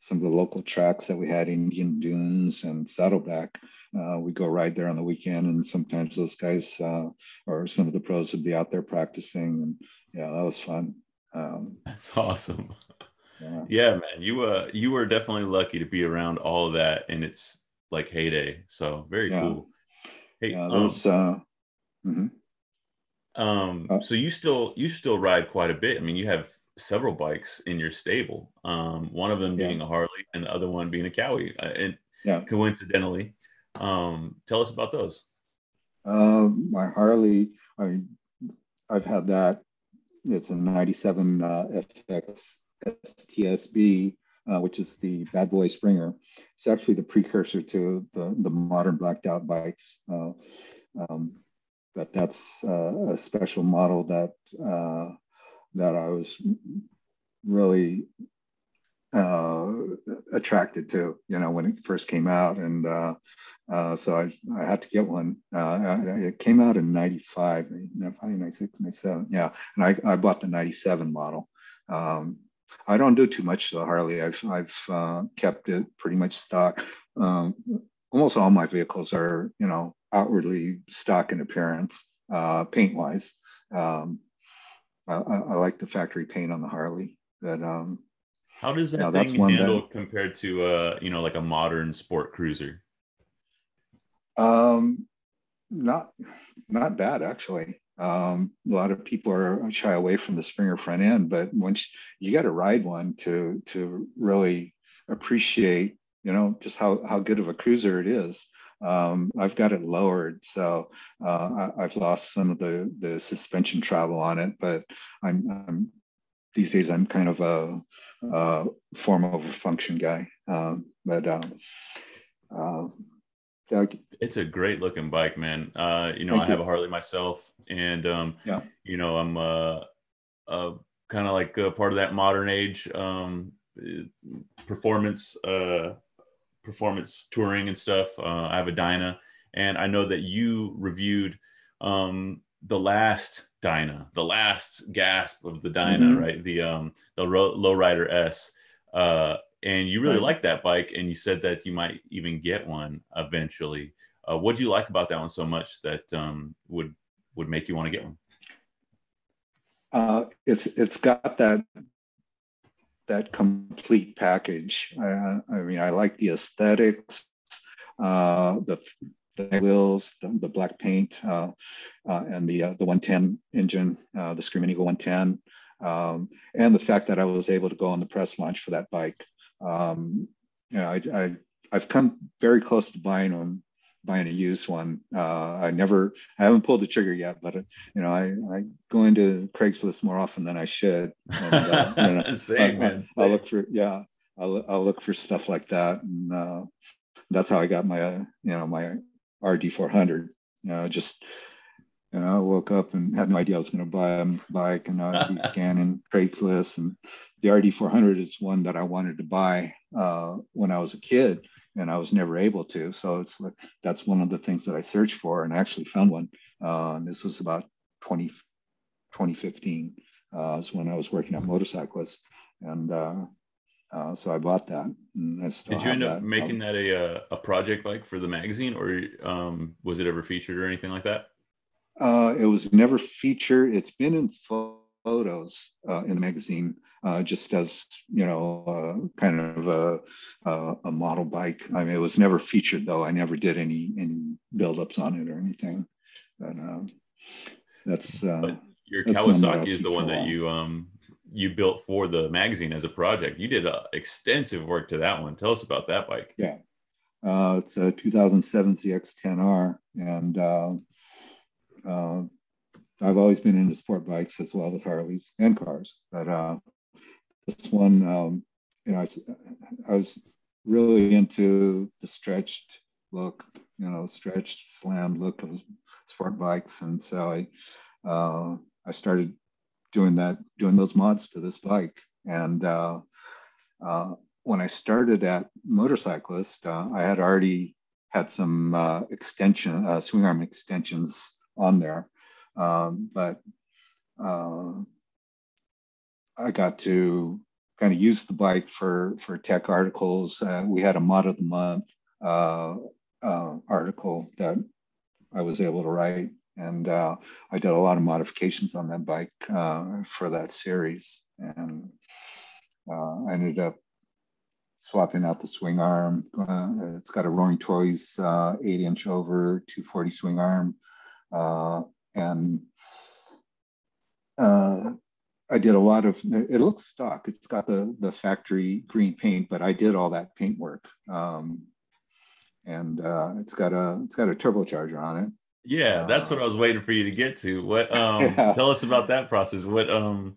some of the local tracks that we had, Indian Dunes and Saddleback. We'd go ride there on the weekend, and sometimes those guys or some of the pros would be out there practicing, and yeah, that was fun. That's awesome. Yeah, man, you were definitely lucky to be around all of that in its like heyday. So very cool. Hey, so you still ride quite a bit. I mean, you have several bikes in your stable. One of them being a Harley, and the other one being a Cowie. And coincidentally, tell us about those. My Harley, I've had that. It's a 97 FX STSB, which is the Bad Boy Springer. It's actually the precursor to the modern blacked out bikes. But that's a special model that I was really attracted to, when it first came out, and so I had to get one. It came out in 95, probably 96, 97. Yeah, and I bought the 97 model. I don't do too much to the Harley. I've kept it pretty much stock. Almost all my vehicles are, outwardly stock in appearance, paint wise. I like the factory paint on the Harley, but how does that thing handle compared to like a modern sport cruiser? Not bad, actually. A lot of people are shy away from the Springer front end, but once you got to ride one to really appreciate, just how good of a cruiser it is. I've got it lowered, so I've lost some of the suspension travel on it, but I'm these days I'm kind of a form over function guy. It's a great looking bike, man. I have a Harley myself, and I'm kind of like part of that modern age performance touring and stuff. I have a Dyna, and I know that you reviewed the last Dyna, the last gasp of the Dyna, right? The Lowrider S. And you really like that bike, and you said that you might even get one eventually. What do you like about that one so much that would make you want to get one? It's got that complete package. I mean, I like the aesthetics, the wheels, the black paint, and the 110 engine, the Screaming Eagle 110, and the fact that I was able to go on the press launch for that bike. You know, I've come very close to buying a used one. I haven't pulled the trigger yet, but you know, I go into Craigslist more often than I should. And, you know, Same, man. I'll look for stuff like that, and that's how I got my my RD400. You know, just I woke up and had no idea I was going to buy a bike, and I'd be scanning Craigslist, and the RD400 is one that I wanted to buy when I was a kid, and I was never able to. So it's like, that's one of the things that I searched for, and I actually found one. And this was about 2015. Is when I was working at Motorcyclist, and so I bought that. And I still Did you end up that. making that a project bike for the magazine, or was it ever featured or anything like that? It was never featured. It's been in photos in the magazine, just as kind of a model bike. I mean, it was never featured though. I never did any build-ups on it or anything. But but your Kawasaki is the one that you built for the magazine as a project. You did extensive work to that one. Tell us about that bike. Yeah, it's a 2007 ZX-10R, and I've always been into sport bikes as well as Harleys and cars, but this one, I was really into the stretched look, stretched slammed look of sport bikes, and so I started doing those mods to this bike. And when I started at Motorcyclist, I had already had some swing arm extensions on there, but I got to kind of use the bike for tech articles. We had a mod of the month article that I was able to write, and I did a lot of modifications on that bike for that series, and I ended up swapping out the swing arm. It's got a Roaring Toys 8-inch over 240 swing arm, and I did a lot of. It looks stock. It's got the factory green paint, but I did all that paint work, and it's got a turbocharger on it. Yeah, that's what I was waiting for you to get to. What tell us about that process. What in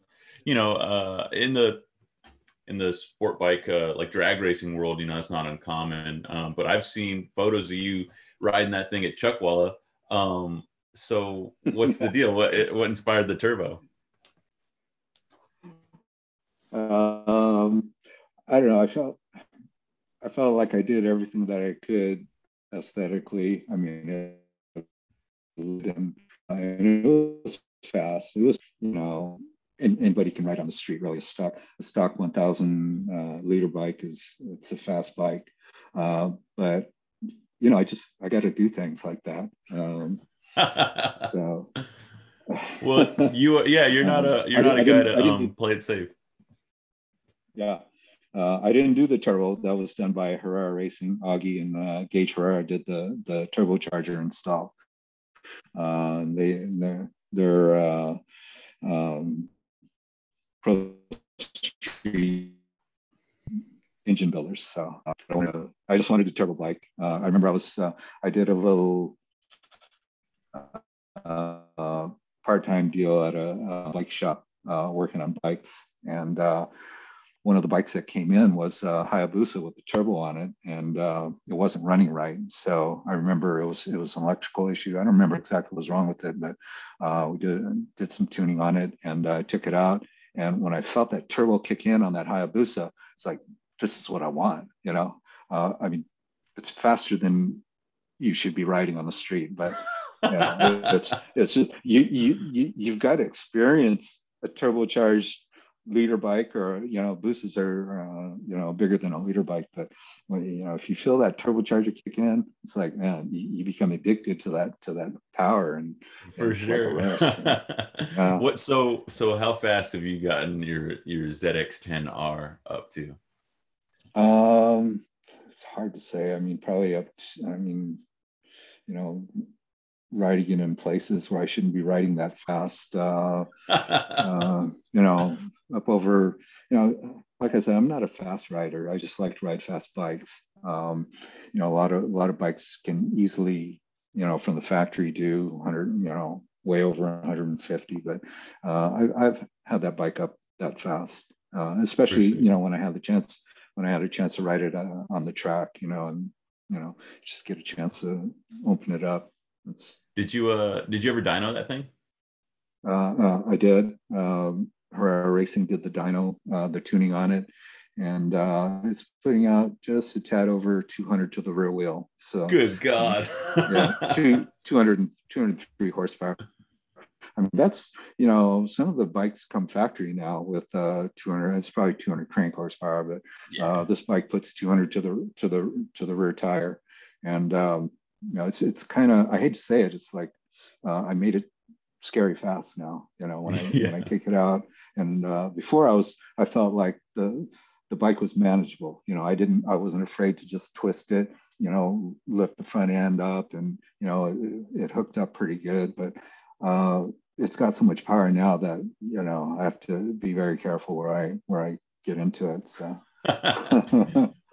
the sport bike like drag racing world, it's not uncommon. But I've seen photos of you riding that thing at Chuckwalla. So what's the deal? What inspired the turbo? I don't know. I felt like I did everything that I could aesthetically. I mean, and it was fast. It was, anybody can ride on the street. Really, a stock 1,000 liter bike it's a fast bike, but I got to do things like that. So, well, you're not a guy to play it safe. Yeah. I didn't do the turbo. That was done by Herrera Racing. Augie and Gage Herrera did the turbocharger install. They're Pro Street engine builders. So I just wanted a turbo bike. I remember I did a little part-time deal at a bike shop working on bikes, and one of the bikes that came in was Hayabusa with the turbo on it, and it wasn't running right. So I remember it was an electrical issue. I don't remember exactly what was wrong with it, but we did some tuning on it, and I took it out, And when I felt that turbo kick in on that Hayabusa, it's like, this is what I want, you know? I mean, it's faster than you should be riding on the street, but yeah, it's just you've got to experience a turbocharged leader bike, or you know, boosters are you know, bigger than a leader bike, but when, you know, if you feel that turbocharger kick in, it's like, man, you become addicted to that power, and For it's like a sure. rush. What so how fast have you gotten your ZX10R up to? It's hard to say. I mean, probably up to, I mean, you know, riding it in places where I shouldn't be riding that fast. You know, up over, you know, like I said, I'm not a fast rider. I just like to ride fast bikes. You know, a lot of bikes can easily, you know, from the factory do 100, you know, way over 150. But I've had that bike up that fast, For especially, sure. you know, when I had a chance to ride it on the track, you know, and you know, just get a chance to open it up. Did you ever dyno that thing? I did. Herrera Racing did the dyno, the tuning on it, and it's putting out just a tad over 200 to the rear wheel. So, Good God. yeah, 203 horsepower. I mean, that's, you know, some of the bikes come factory now with 200. It's probably 200 crank horsepower, but Yeah. this bike puts 200 to the rear tire, and you know, it's kind of, I hate to say it, it's like I made it scary fast now. You know, when I take it out, and before I felt like the bike was manageable. You know, I wasn't afraid to just twist it. You know, lift the front end up, and you know, it hooked up pretty good, but it's got so much power now that, you know, I have to be very careful where I get into it. So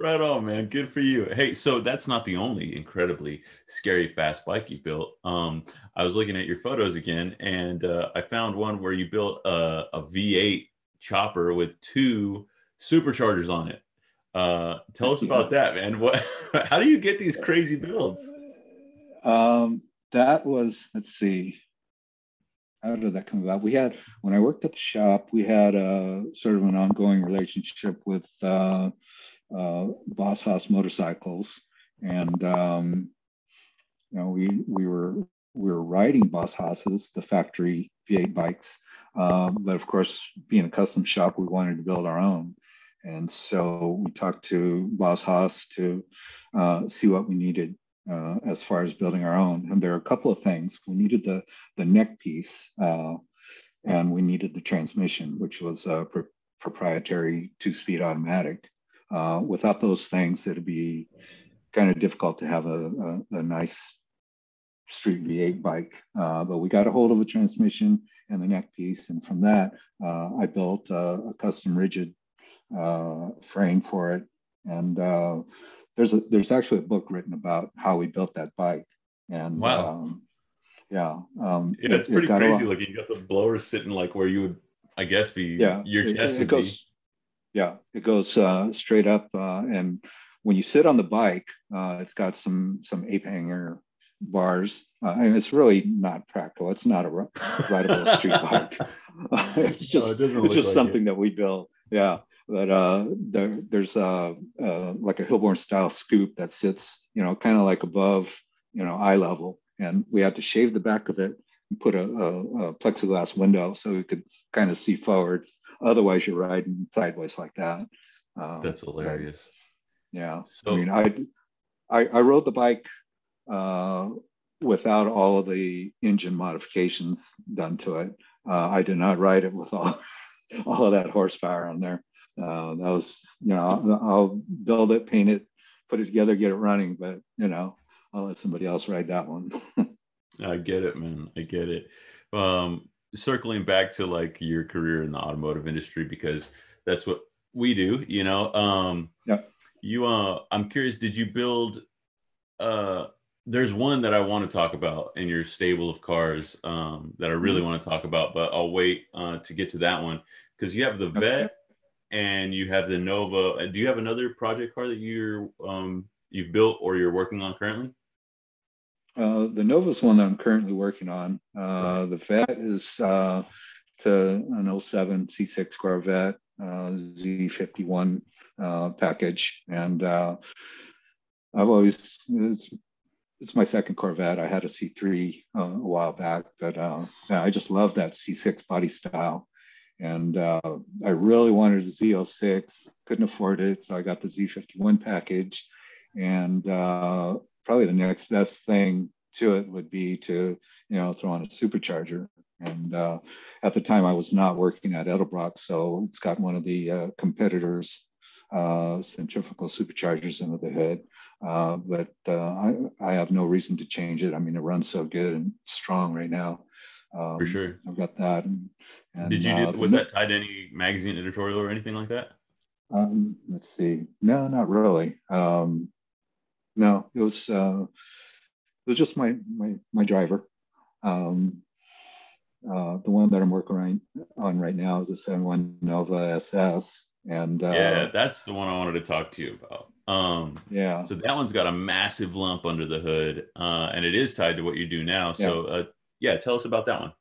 Right on, man. Good for you. Hey, so that's not the only incredibly scary fast bike you built. I was looking at your photos again, and I found one where you built a V8 chopper with 2 superchargers on it. Tell us about that, man. What? How do you get these crazy builds? That was, let's see, how did that come about? When I worked at the shop, we had a sort of an ongoing relationship with Boss Haas Motorcycles, and you know, we were riding Boss Haas's, the factory V8 bikes, but of course, being a custom shop, we wanted to build our own, and so we talked to Boss Haas to see what we needed as far as building our own. And there are a couple of things. We needed the neck piece, and we needed the transmission, which was a proprietary 2-speed automatic. Without those things, it'd be kind of difficult to have a nice street V8 bike. But we got a hold of a transmission and the neck piece, and from that, I built a custom rigid frame for it. And there's actually a book written about how we built that bike. And Wow. yeah, It's pretty crazy looking. You got the blower sitting like where you would, I guess, be your chest would be. Yeah, it goes straight up, and when you sit on the bike, it's got some ape hanger bars, and it's really not practical. It's not a rideable street bike. It's just something that we built. Yeah, but there's like a Hillborn style scoop that sits, you know, kind of like above, you know, eye level, and we had to shave the back of it and put a plexiglass window so we could kind of see forward. Otherwise, you're riding sideways like that. That's hilarious. But, yeah, so, I mean, I rode the bike without all of the engine modifications done to it. I did not ride it with all of that horsepower on there. That was, you know, I'll build it, paint it, put it together, get it running, but you know, I'll let somebody else ride that one. I get it, man. I get it. Circling back to like your career in the automotive industry, because that's what we do, you know. I'm curious, did you build there's one that I want to talk about in your stable of cars that I really want to talk about, but I'll wait to get to that one, because you have the Vet and you have the Nova. Do you have another project car that you've built or you're working on currently? The Nova's one that I'm currently working on. The Vet is to an 07 C6 Corvette Z51 package, and I've always it's my second Corvette. I had a C3 a while back, but I just love that C6 body style. And I really wanted a Z06, couldn't afford it, so I got the Z51 package. And probably the next best thing to it would be to, throw on a supercharger. And at the time, I was not working at Edelbrock, so it's got one of the competitors' centrifugal superchargers into the hood. But I have no reason to change it. I mean, it runs so good and strong right now. For sure. I've got that. And did you was that tied to any magazine editorial or anything like that? Let's see. No, not really. No, it was just my driver. The one that I'm working on right now is a 71 Nova SS. And yeah, that's the one I wanted to talk to you about. Yeah. So that one's got a massive lump under the hood, and it is tied to what you do now. So yeah, tell us about that one.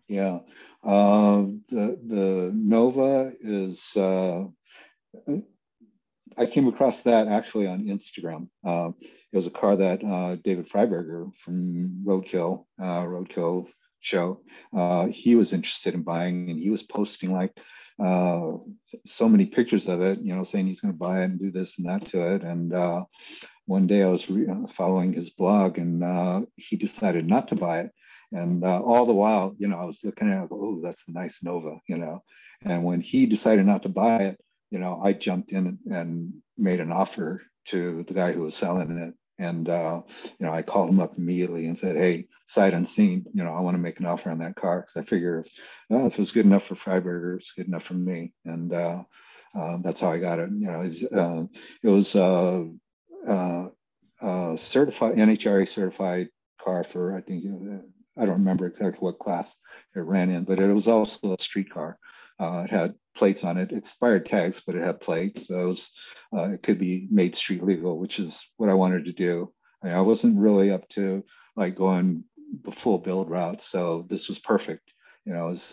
Yeah, the Nova is. I came across that actually on Instagram. It was a car that David Freiberger from Roadkill show, he was interested in buying, and he was posting like so many pictures of it, saying he's going to buy it and do this and that to it. And one day I was following his blog, and he decided not to buy it. And all the while, I was looking at it, oh, that's a nice Nova, And when he decided not to buy it, I jumped in and made an offer to the guy who was selling it. And, I called him up immediately and said, hey, sight unseen, I want to make an offer on that car. Because I figure if it was good enough for Freiberger, it's good enough for me. And that's how I got it. It was certified, NHRA certified car for, I think, I don't remember exactly what class it ran in, but it was also a street car. It had plates on it, expired tags, but it had plates. So it could be made street legal, which is what I wanted to do. I wasn't really up to like going the full build route, so this was perfect. It was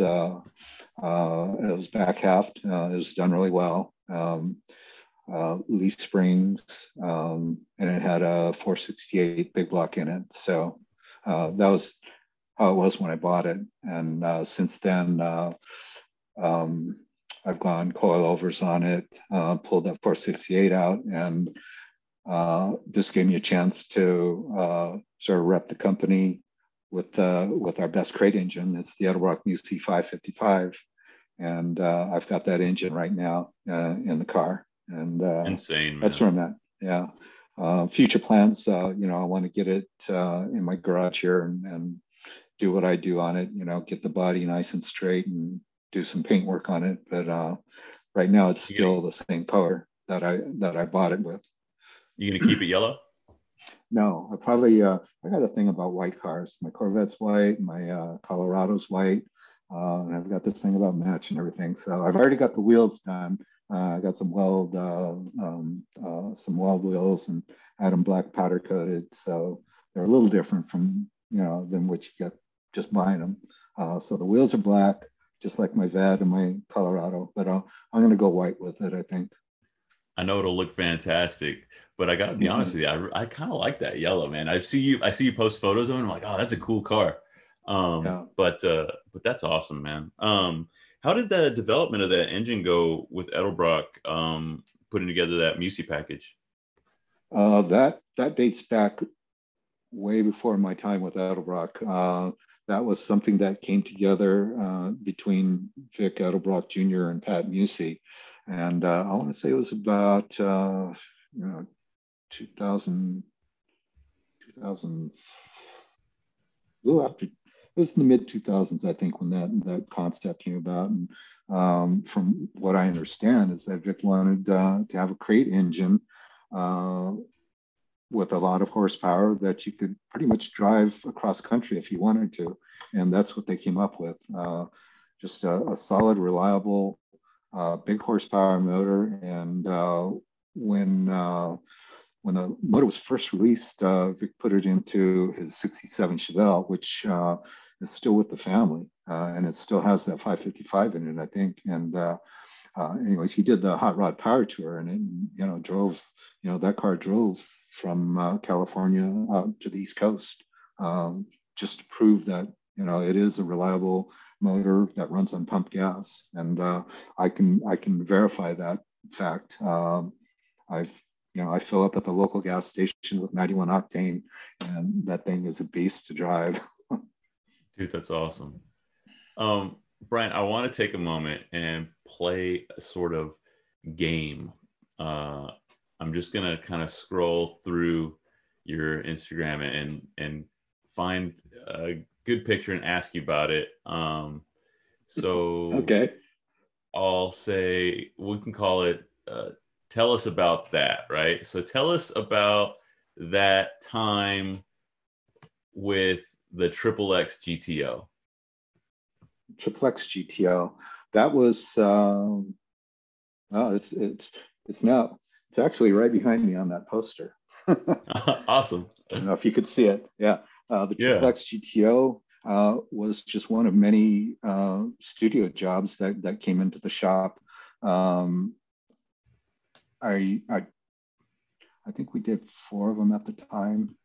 back halved. It was done really well. Leaf springs, and it had a 468 big block in it. So that was how it was when I bought it. And since then, I've gone coilovers on it, pulled that 468 out, and this gave me a chance to sort of rep the company with our best crate engine. It's the Edelbrock Musi 555, and I've got that engine right now in the car. And insane, man. That's where I'm at. Yeah. Future plans, I want to get it in my garage here and do what I do on it. Get the body nice and straight and do some paint work on it. But right now it's still the same color that I bought it with. You gonna keep it yellow? No, I probably I got a thing about white cars. My Corvette's white, my Colorado's white, and I've got this thing about match and everything. So I've already got the wheels done. I got some weld wheels and had them black powder coated. So they're a little different from than what you get just buying them. So the wheels are black, just like my VAD and my Colorado. But I'm going to go white with it, I think. I know it'll look fantastic, but I gotta be honest with you, I kind of like that yellow, man. I see you post photos of it, and I'm like, oh, that's a cool car. But that's awesome, man. How did the development of that engine go with Edelbrock putting together that Musi package? That dates back way before my time with Edelbrock. That was something that came together between Vic Edelbrock Jr. and Pat Musi. And I want to say it was about 2000, after, it was in the mid 2000s, I think, when that concept came about. And from what I understand is that Vic wanted to have a crate engine with a lot of horsepower that you could pretty much drive across country if you wanted to. And that's what they came up with. Just a solid, reliable, big horsepower motor. And when the motor was first released, Vic put it into his 67 Chevelle, which is still with the family. and it still has that 555 in it, I think. And anyways, he did the Hot Rod Power Tour, and it, drove, that car drove from California out to the East Coast, just to prove that, it is a reliable motor that runs on pumped gas. And I can verify that fact. I fill up at the local gas station with 91 octane, and that thing is a beast to drive. Dude, that's awesome. Brian, I want to take a moment and play a sort of game. I'm just gonna kind of scroll through your Instagram and find a good picture and ask you about it. So okay, I'll say we can call it tell us about that, right? So tell us about that time with the XXX GTO. XXX GTO. That was it's actually right behind me on that poster. Awesome. I don't know if you could see it. Yeah. The XXX GTO was just one of many studio jobs that came into the shop. I think we did 4 of them at the time.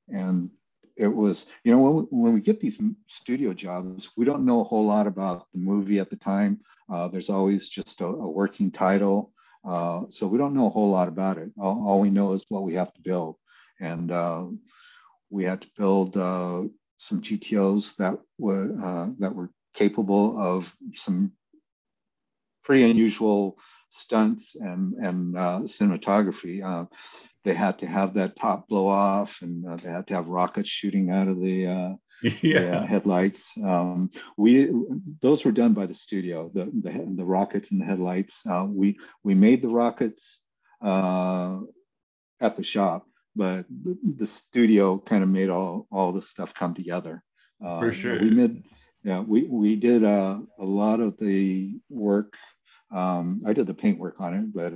And it was, when we get these studio jobs, we don't know a whole lot about the movie at the time. There's always just a working title. So we don't know a whole lot about it. All we know is what we have to build. And we had to build some GTOs that were capable of some pretty unusual stunts and cinematography. They had to have that top blow off, and they had to have rockets shooting out of the headlights. Those were done by the studio. The rockets and the headlights. We made the rockets at the shop, but the studio kind of made all the stuff come together. For sure. We did a lot of the work. I did the paint work on it, but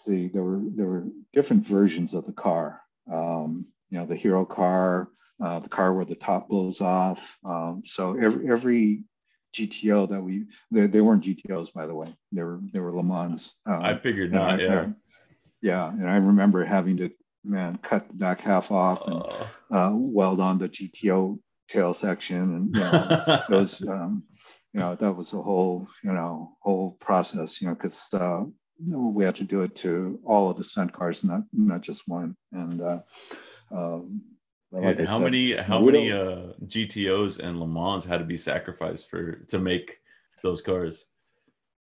see, there were different versions of the car. The hero car, the car where the top blows off. So every GTO that they weren't GTOs, by the way. They were Le Mans. I figured not. And I remember having to cut the back half off and weld on the GTO tail section, and it was that was a whole process, because we had to do it to all of the stunt cars, not just one. And how many GTOs and Le Mans had to be sacrificed to make those cars?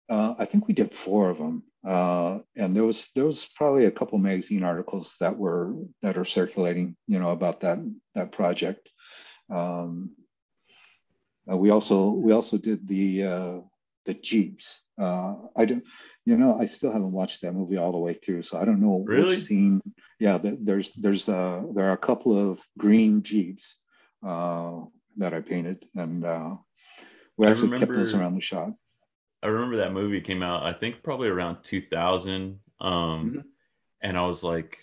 I think we did 4 of them, and there was probably a couple magazine articles that are circulating, about that project. We also did the Jeeps. I still haven't watched that movie all the way through, so I don't know which scene. Yeah, there are a couple of green Jeeps that I painted, and we actually kept those around the shop. I remember that movie came out, I think probably around 2000, and I was like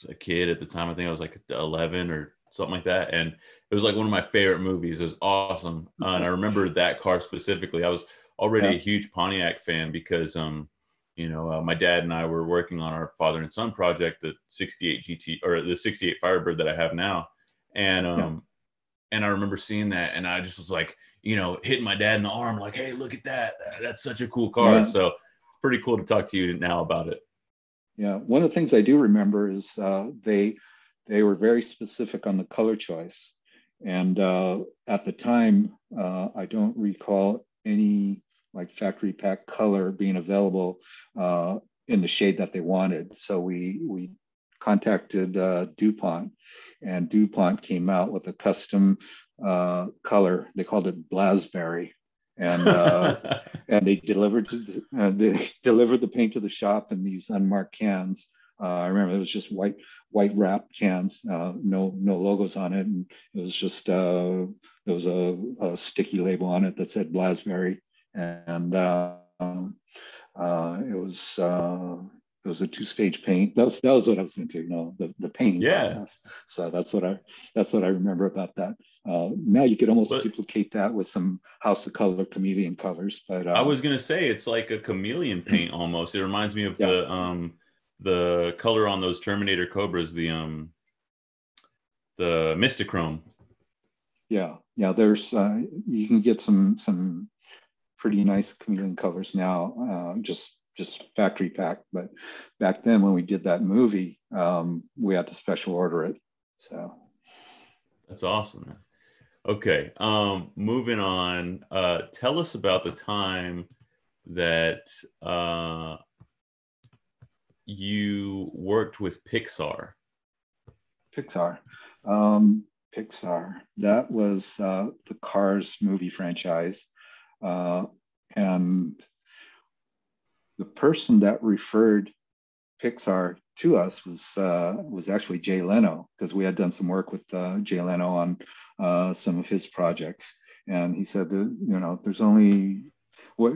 a kid at the time. I think I was like 11 or something like that, and it was like one of my favorite movies. It was awesome, and I remember that car specifically. I was already a huge Pontiac fan because my dad and I were working on our father and son project, the 68 GT or the 68 Firebird that I have now, and I remember seeing that, and I just was like, hitting my dad in the arm, like, hey, look at that. That's such a cool car. Yeah. So it's pretty cool to talk to you now about it. Yeah. One of the things I do remember is they were very specific on the color choice. And at the time, I don't recall any like factory pack color being available in the shade that they wanted. So we contacted DuPont, and DuPont came out with a custom color. They called it Blasberry, and and they delivered the paint to the shop in these unmarked cans. I remember it was just white wrapped cans, no logos on it, and it was just there was a sticky label on it that said Blasberry, and it was a 2-stage paint. That was what I was into, the painting process. So that's what I remember about that. Now you could almost duplicate that with some House of Color chameleon colors. But I was gonna say it's like a chameleon paint almost. It reminds me of the color on those Terminator Cobras, the Mistachrome. Yeah, there's you can get some pretty nice chameleon colors now, just factory packed. But back then when we did that movie, we had to special order it. So that's awesome, man. Okay, moving on. Tell us about the time that you worked with Pixar. Pixar. That was the Cars movie franchise, and the person that referred Pixar to us was actually Jay Leno, because we had done some work with Jay Leno on some of his projects, and he said that there's only what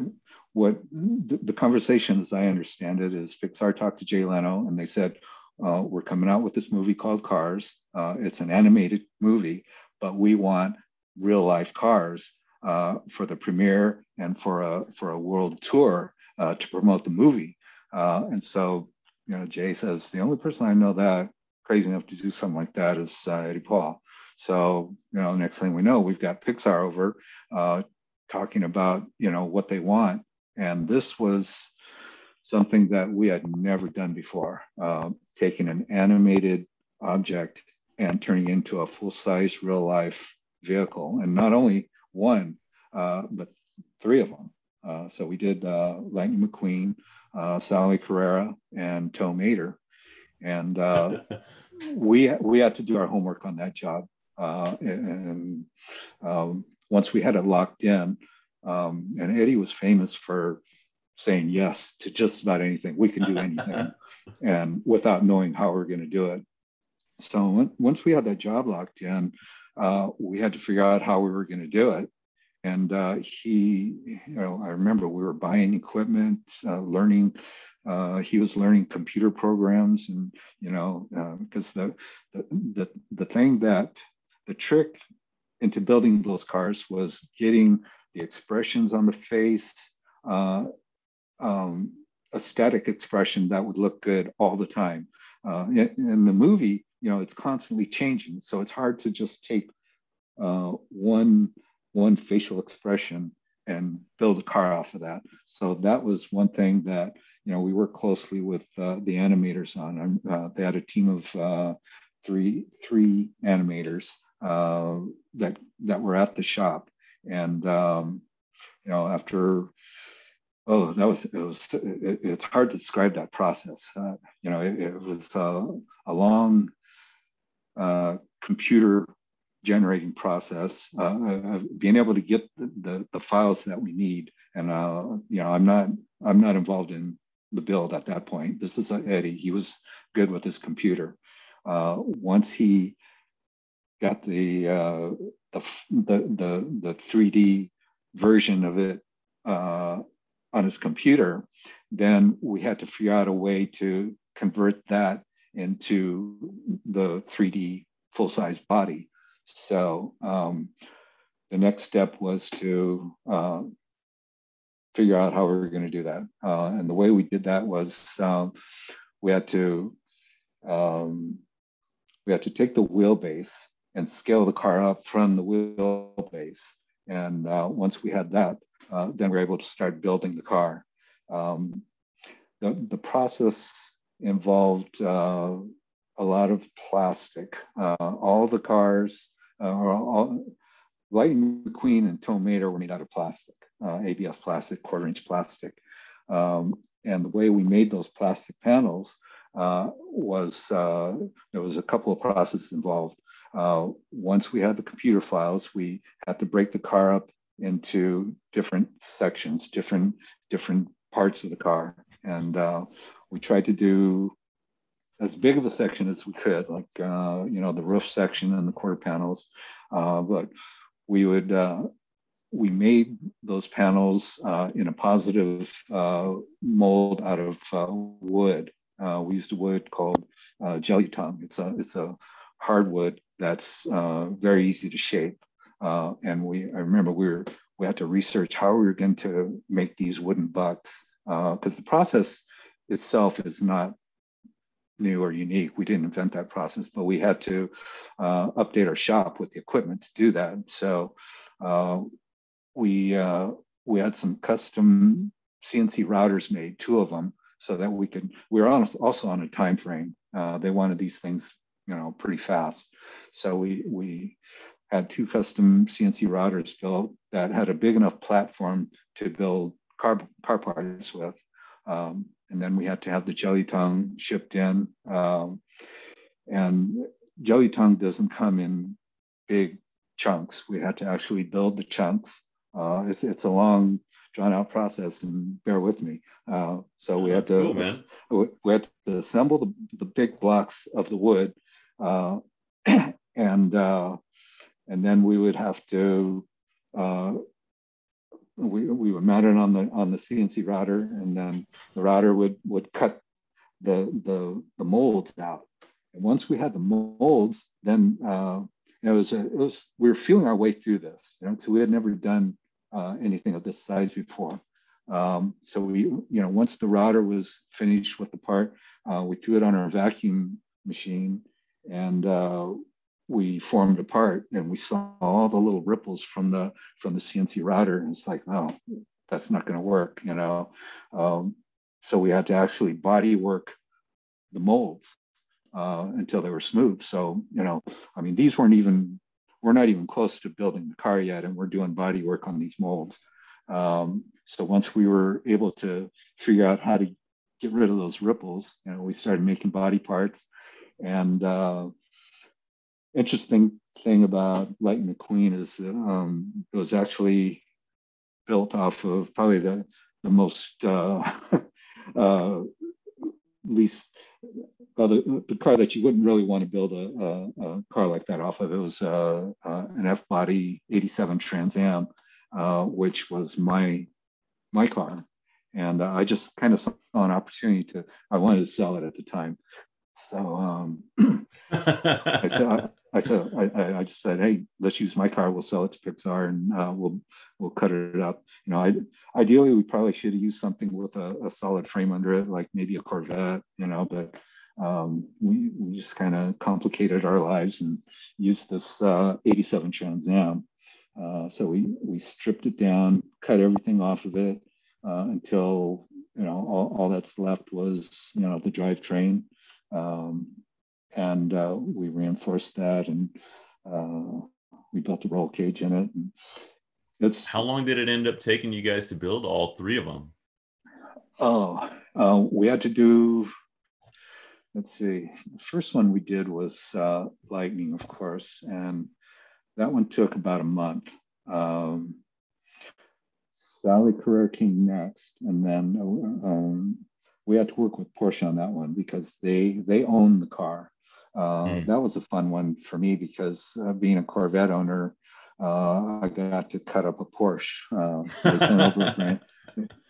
the conversation, as I understand it, is Pixar talked to Jay Leno and they said, we're coming out with this movie called Cars. It's an animated movie, but we want real life cars for the premiere and for a world tour to promote the movie. And so, Jay says, the only person I know that crazy enough to do something like that is Eddie Paul. So, next thing we know, we've got Pixar over talking about, what they want. And this was something that we had never done before, taking an animated object and turning it into a full-size real-life vehicle. And not only one, but three of them. So we did Lightning McQueen, Sally Carrera, and Tow Mater. And we had to do our homework on that job. And once we had it locked in, and Eddie was famous for saying yes to just about anything. We can do anything, and without knowing how we're going to do it. So once we had that job locked in, we had to figure out how we were going to do it. And he, I remember we were buying equipment, learning. He was learning computer programs, and because the thing that the trick into building those cars was getting the expressions on the face, a static expression that would look good all the time. In the movie, it's constantly changing, so it's hard to just take one facial expression and build a car off of that. So that was one thing that we worked closely with the animators on. They had a team of three animators that were at the shop, and after it's hard to describe that process. It was a long computer generating process, being able to get the files that we need. And I'm not involved in the build at that point. This is Eddie. He was good with his computer. Once he got the 3D version of it on his computer, then we had to figure out a way to convert that into the 3D full-size body. So the next step was to figure out how we were going to do that. And the way we did that was we had to take the wheelbase and scale the car up from the wheelbase. And once we had that, then we were able to start building the car. The process involved a lot of plastic. All the cars, Lightning McQueen and Tow Mater were made out of plastic, ABS plastic, 1/4-inch plastic. And the way we made those plastic panels was there was a couple of processes involved. Once we had the computer files, we had to break the car up into different sections, different parts of the car. And we tried to do as big of a section as we could, like, the roof section and the quarter panels. But we made those panels in a positive mold out of wood. We used a wood called jelly tongue. It's a hardwood that's very easy to shape. And I remember we had to research how we were going to make these wooden bucks, because the process itself is not new or unique. We didn't invent that process, but we had to update our shop with the equipment to do that. So we had some custom CNC routers made, 2 of them, so that we were also on a time frame. They wanted these things, pretty fast. So we had 2 custom CNC routers built that had a big enough platform to build car parts with. And then we had to have the jelly tongue shipped in. And jelly tongue doesn't come in big chunks. We had to actually build the chunks. It's a long, drawn out process, and bear with me. So we had to we had to assemble the big blocks of the wood, and then we would have to we would mount it on the CNC router, and then the router would cut the molds out. And once we had the molds, then it was we were feeling our way through this. So we had never done anything of this size before. So we, once the router was finished with the part, we threw it on our vacuum machine, and we formed a part, and we saw all the little ripples from the CNC router, and it's like, oh, that's not going to work, So we had to actually body work the molds until they were smooth. So, we're not even close to building the car yet, and we're doing body work on these molds. So once we were able to figure out how to get rid of those ripples, we started making body parts. And interesting thing about Lightning McQueen is it was actually built off of probably the most least the car that you wouldn't really want to build a car like that off of. It was an F-body 87 Trans Am, which was my car. And I just kind of saw an opportunity I wanted to sell it at the time. So I just said, hey, let's use my car. We'll sell it to Pixar, and we'll cut it up. Ideally, we probably should have used something with a solid frame under it, like maybe a Corvette, but we just kind of complicated our lives and used this 87 Trans Am. So we stripped it down, cut everything off of it until all that's left was the drivetrain. And we reinforced that, and we built a roll cage in it. And how long did it end up taking you guys to build all 3 of them? We had to do, let's see, the first one we did was Lightning, of course, and that one took about a month. Sally Carrera came next, and then we had to work with Porsche on that one because they own the car. That was a fun one for me because being a Corvette owner, I got to cut up a Porsche.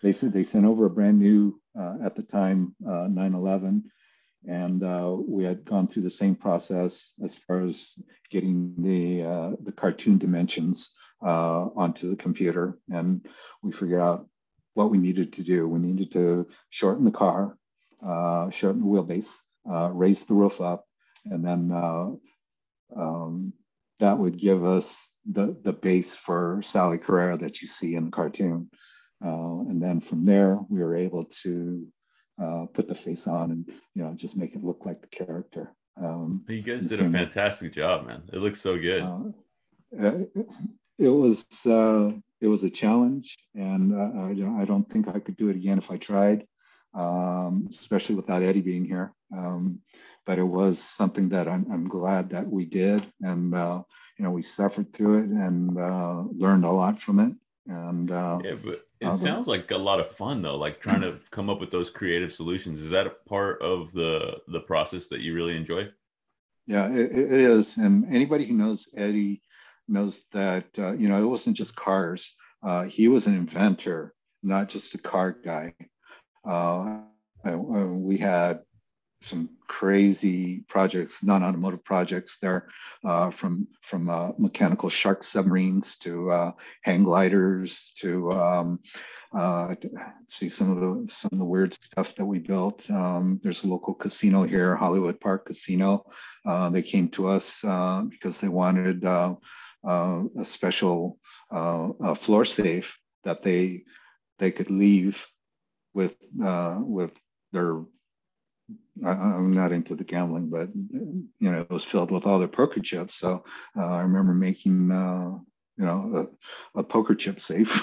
They sent over a brand new at the time 911, and we had gone through the same process as far as getting the cartoon dimensions onto the computer, and we figured out what we needed to do. We needed to shorten the car, shorten the wheelbase, raise the roof up, and then that would give us the base for Sally Carrera that you see in the cartoon. And then from there, we were able to put the face on and just make it look like the character. You guys did a fantastic job, man. It looks so good. It was a challenge, and I don't think I could do it again if I tried, especially without Eddie being here. But it was something that I'm glad that we did, and we suffered through it and learned a lot from it. And yeah, but it sounds like a lot of fun though, like trying to come up with those creative solutions. Is that a part of the process that you really enjoy? Yeah, it is. And anybody who knows Eddie knows that it wasn't just cars. He was an inventor, not just a car guy. We had some crazy projects, non-automotive projects there, from mechanical shark submarines to hang gliders to see some of the weird stuff that we built. There's a local casino here, Hollywood Park Casino. They came to us because they wanted a special floor safe that they could leave with their. I'm not into the gambling, but it was filled with all their poker chips. So I remember making a poker chip safe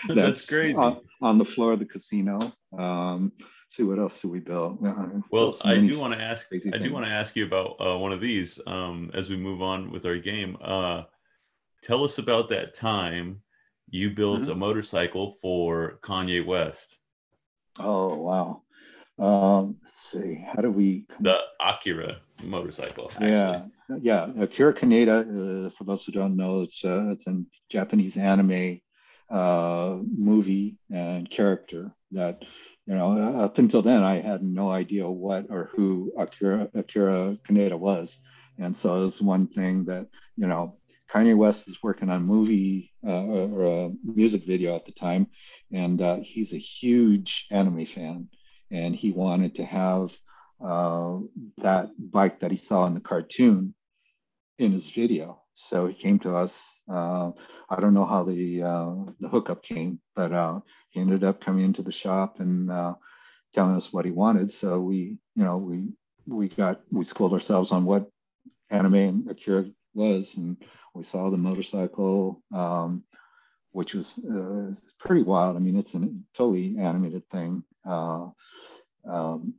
that's crazy on the floor of the casino. See what else do we build? Well, I do want to ask you about one of these as we move on with our game. Tell us about that time you built a motorcycle for Kanye West. Oh, wow. Let's see, how do we the Akira motorcycle, actually. Yeah, Akira Kaneda, for those who don't know, it's a Japanese anime movie and character that, up until then I had no idea what or who Akira Kaneda was. And so it was one thing that, Kanye West is working on a movie or a music video at the time, and he's a huge anime fan. And he wanted to have that bike that he saw in the cartoon in his video. So he came to us. I don't know how the hookup came, but he ended up coming into the shop and telling us what he wanted. So we schooled ourselves on what anime Akira was, and we saw the motorcycle, which was pretty wild. I mean, it's a totally animated thing.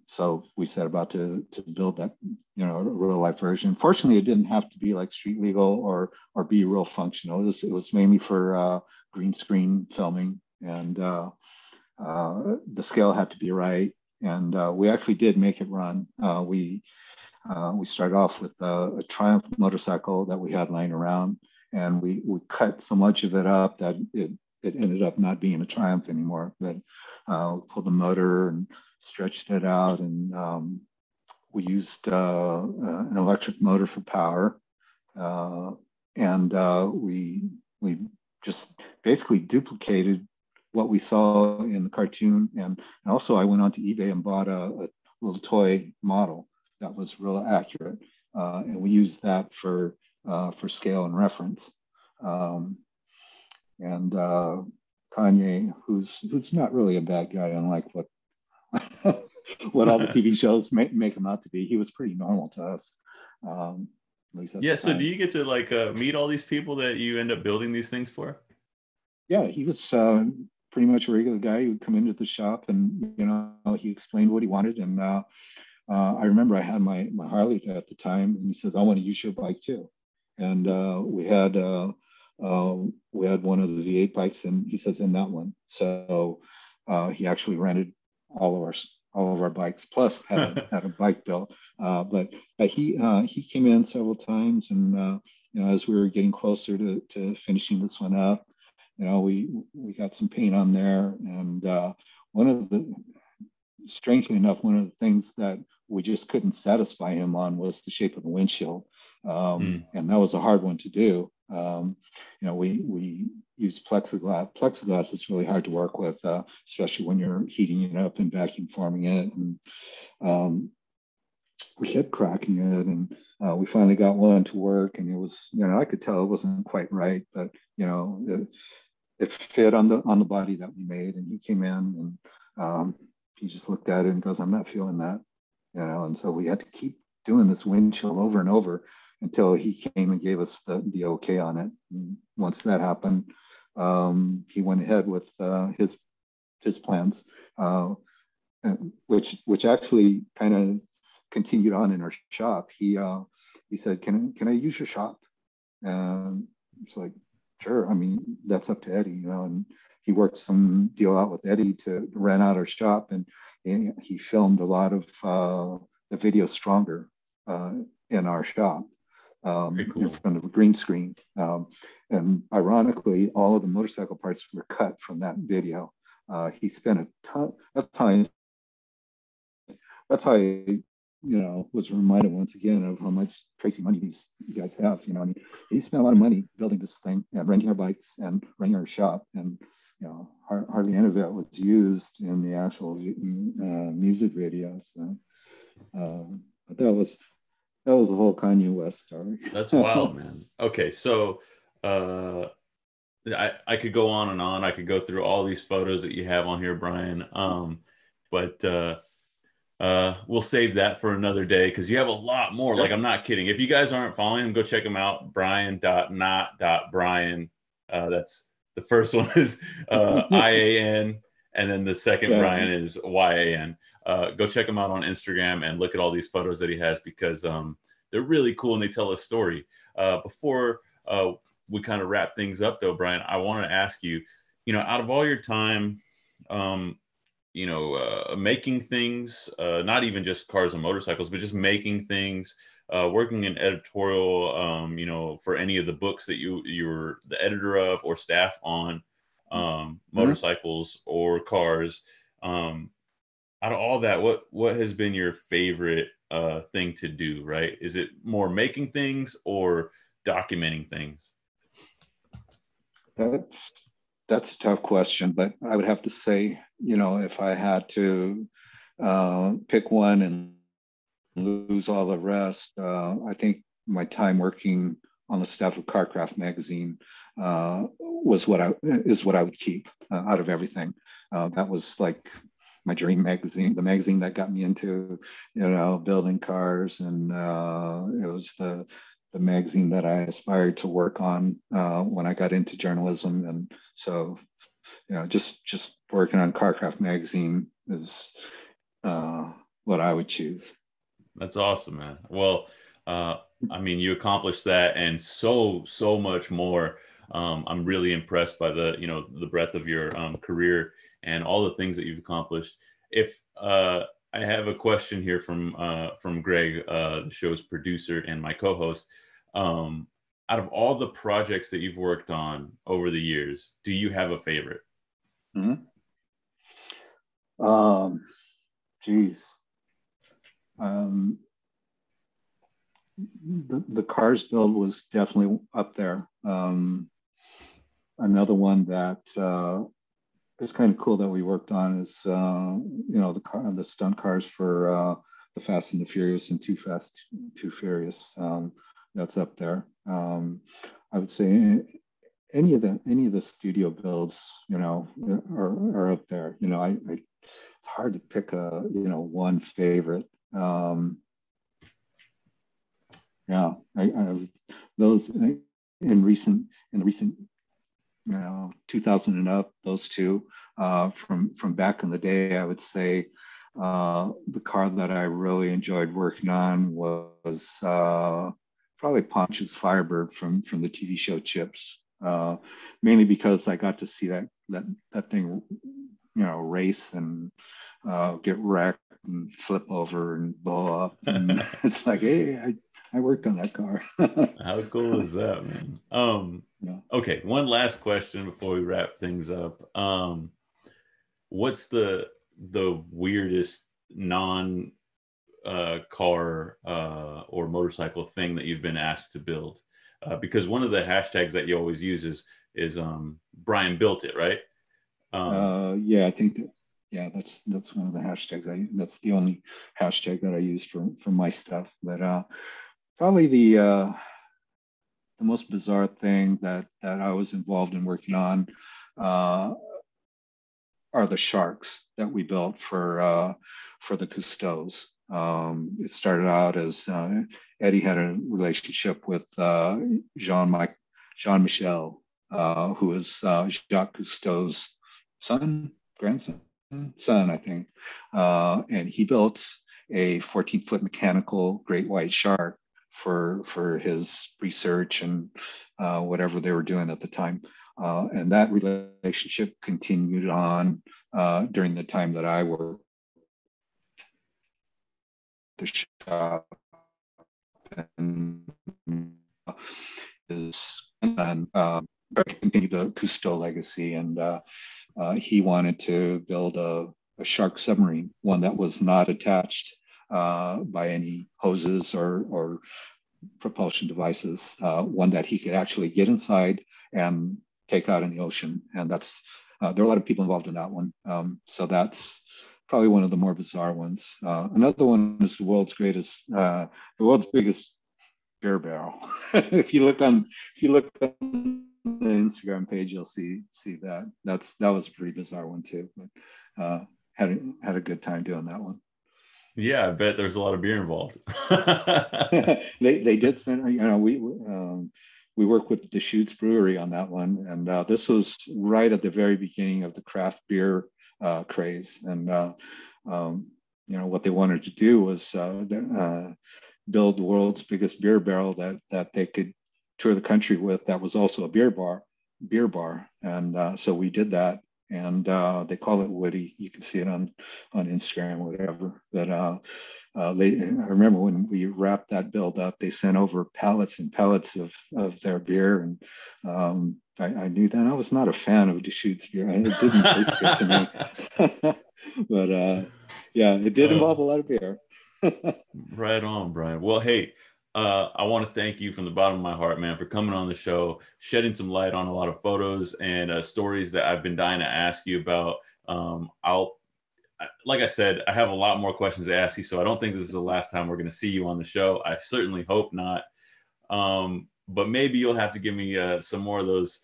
So we set about to build that, a real life version. Fortunately, it didn't have to be like street legal or be real functional. It was mainly for green screen filming, and the scale had to be right. And we actually did make it run. We started off with a Triumph motorcycle that we had lying around, and we cut so much of it up that it ended up not being a Triumph anymore. But we pulled the motor and stretched it out, and we used an electric motor for power, and we just basically duplicated what we saw in the cartoon. And also I went onto eBay and bought a little toy model that was real accurate, and we used that for scale and reference. And Kanye, who's not really a bad guy, unlike what what all the TV shows make him out to be. He was pretty normal to us. At least at the time. So do you get to meet all these people that you end up building these things for? Yeah, he was pretty much a regular guy. He would come into the shop, and he explained what he wanted. And I remember I had my Harley at the time, and he says, "I want to use your bike too." And we had one of the V8 bikes, and he says, "In that one." So he actually rented all of our bikes, plus had a bike built. But he came in several times, and as we were getting closer to finishing this one up, we got some paint on there, and strangely enough, one of the things that we just couldn't satisfy him on was the shape of the windshield, and that was a hard one to do. We use plexiglass. Plexiglass is really hard to work with, especially when you're heating it up and vacuum forming it. And we kept cracking it, and we finally got one to work. And it was, I could tell it wasn't quite right, but it fit on the body that we made. And he came in, and he just looked at it and goes, "I'm not feeling that," And so we had to keep doing this windshield over and over until he came and gave us the okay on it. And once that happened, he went ahead with his plans, which actually kind of continued on in our shop. He said, "Can I use your shop?" And it's like, "Sure. I mean, that's up to Eddie, And he worked some deal out with Eddie to rent out our shop, and he filmed a lot of the video Stronger in our shop. In front of a green screen. And ironically, all of the motorcycle parts were cut from that video. He spent a ton. That's how was reminded once again of how much crazy money these guys have. I mean, he spent a lot of money building this thing and renting our bikes and renting our shop, and hardly any of it was used in the actual music video. So, but that was the whole Kanye West story. That's wild, man. Okay, so I could go on and on. I could go through all these photos that you have on here, Brian. But we'll save that for another day because you have a lot more. Like, I'm not kidding. If you guys aren't following him, go check him out. Brian.not.brian. That's the first one is IAN, and then the second Brian is YAN. Go check him out on Instagram and look at all these photos that he has because they're really cool and they tell a story. Before we kind of wrap things up, though, Brian, I want to ask you, out of all your time, making things, not even just cars and motorcycles, but just making things, working in editorial, for any of the books that you were the editor of or staff on, motorcycles or cars. Out of all that, what has been your favorite thing to do, right? Is it more making things or documenting things? That's a tough question, but I would have to say, if I had to pick one and lose all the rest, I think my time working on the staff of Carcraft magazine is what I would keep out of everything. That was like my dream magazine, the magazine that got me into, building cars, and it was the magazine that I aspired to work on when I got into journalism. And so, just working on Carcraft magazine is what I would choose. That's awesome, man. Well, I mean, you accomplished that and so much more. I'm really impressed by the breadth of your career and all the things that you've accomplished. If I have a question here from Greg, the show's producer and my co-host. Out of all the projects that you've worked on over the years, do you have a favorite? Geez. The cars build was definitely up there. Another one that is kind of cool that we worked on is the stunt cars for the Fast and the Furious and Too Fast, Too Furious. That's up there. I would say any of the studio builds, are up there. It's hard to pick one favorite. I those in the recent 2000 and up, those two from back in the day, I would say the car that I really enjoyed working on was probably Ponch's Firebird from the TV show Chips, mainly because I got to see that thing, race and get wrecked and flip over and blow up. And it's like, hey, I worked on that car. How cool is that, man? Okay, one last question before we wrap things up. What's the weirdest non car or motorcycle thing that you've been asked to build? Because one of the hashtags that you always use is Brian built it, right? I think that's one of the hashtags. That's the only hashtag that I use for my stuff. But probably the most bizarre thing that I was involved in working on are the sharks that we built for the Cousteaus. It started out as Eddie had a relationship with Jean-Michel, who is Jacques Cousteau's grandson, I think. And he built a 14-foot mechanical great white shark for his research and whatever they were doing at the time. And that relationship continued on during the time that I worked the shop, and continue the Cousteau legacy. And he wanted to build a shark submarine, one that was not attached by any hoses or propulsion devices, one that he could actually get inside and take out in the ocean. And that's there are a lot of people involved in that one. So that's probably one of the more bizarre ones. Another one is the world's biggest beer barrel. if you look on the Instagram page, you'll see that. That was a pretty bizarre one too. But had a good time doing that one. Yeah, I bet there's a lot of beer involved. They did send, we worked with the Deschutes Brewery on that one, and this was right at the very beginning of the craft beer craze. And what they wanted to do was build the world's biggest beer barrel that they could tour the country with. That was also a beer bar, and so we did that. And they call it Woody. You can see it on Instagram or whatever. But I remember when we wrapped that build up, they sent over pallets and pallets of their beer, and I knew that I was not a fan of Deschutes beer. It didn't taste good to me. But yeah, it did involve a lot of beer. Right on, Brian. Well, hey, I want to thank you from the bottom of my heart, man, for coming on the show, shedding some light on a lot of photos and stories that I've been dying to ask you about. Like I said, I have a lot more questions to ask you, so I don't think this is the last time we're going to see you on the show. I certainly hope not. But maybe you'll have to give me some more of those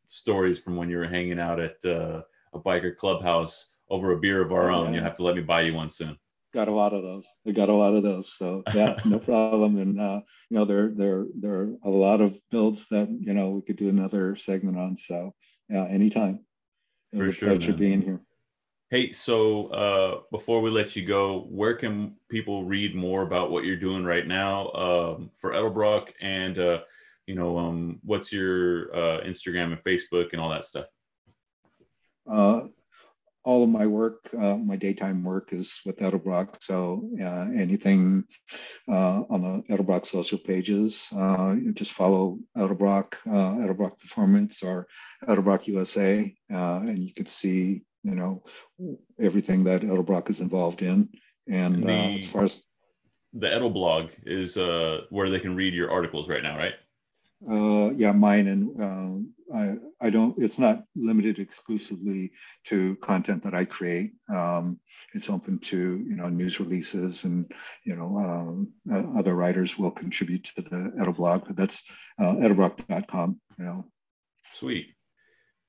stories from when you were hanging out at a biker clubhouse over a beer of our own. You'll have to let me buy you one soon. Got a lot of those. I got a lot of those. So yeah, no problem. And there are a lot of builds that we could do another segment on. So yeah, anytime. It was a pleasure being here. Hey, so before we let you go, where can people read more about what you're doing right now for Edelbrock, and what's your Instagram and Facebook and all that stuff? All of my work, my daytime work, is with Edelbrock. So anything on the Edelbrock social pages, just follow Edelbrock, Edelbrock Performance, or Edelbrock USA, and you can see everything that Edelbrock is involved in. And as far as the Edleblog is where they can read your articles right now, right? Yeah, mine, and I don't. It's not limited exclusively to content that I create. It's open to news releases, and other writers will contribute to the Edelblog. But that's edelbrock.com. Sweet.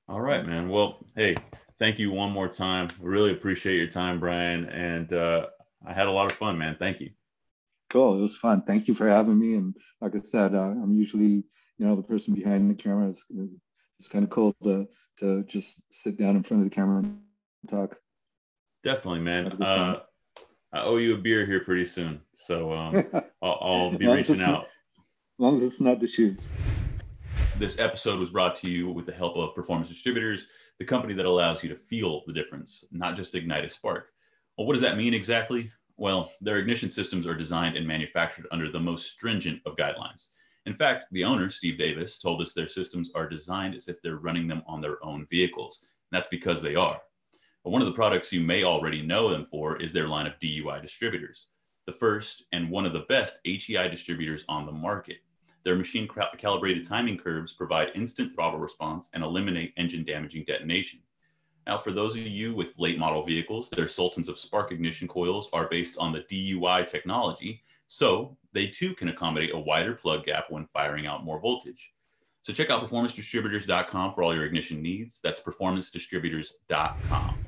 All right, man. Well, hey, thank you one more time. Really appreciate your time, Brian, and I had a lot of fun, man. Thank you. Cool. It was fun. Thank you for having me. And like I said, I'm usually the person behind the camera. It's kind of cool to just sit down in front of the camera and talk. Definitely, man. I owe you a beer here pretty soon, so I'll be reaching out. As long as it's not the shoots. This episode was brought to you with the help of Performance Distributors, the company that allows you to feel the difference, not just ignite a spark. Well, what does that mean exactly? Well, their ignition systems are designed and manufactured under the most stringent of guidelines. In fact, the owner, Steve Davis, told us their systems are designed as if they're running them on their own vehicles. And that's because they are. But one of the products you may already know them for is their line of DUI distributors, the first and one of the best HEI distributors on the market. Their machine calibrated timing curves provide instant throttle response and eliminate engine damaging detonation. Now, for those of you with late model vehicles, their Sultans of Spark ignition coils are based on the DUI technology, so they too can accommodate a wider plug gap when firing out more voltage. So check out performancedistributors.com for all your ignition needs. That's performancedistributors.com.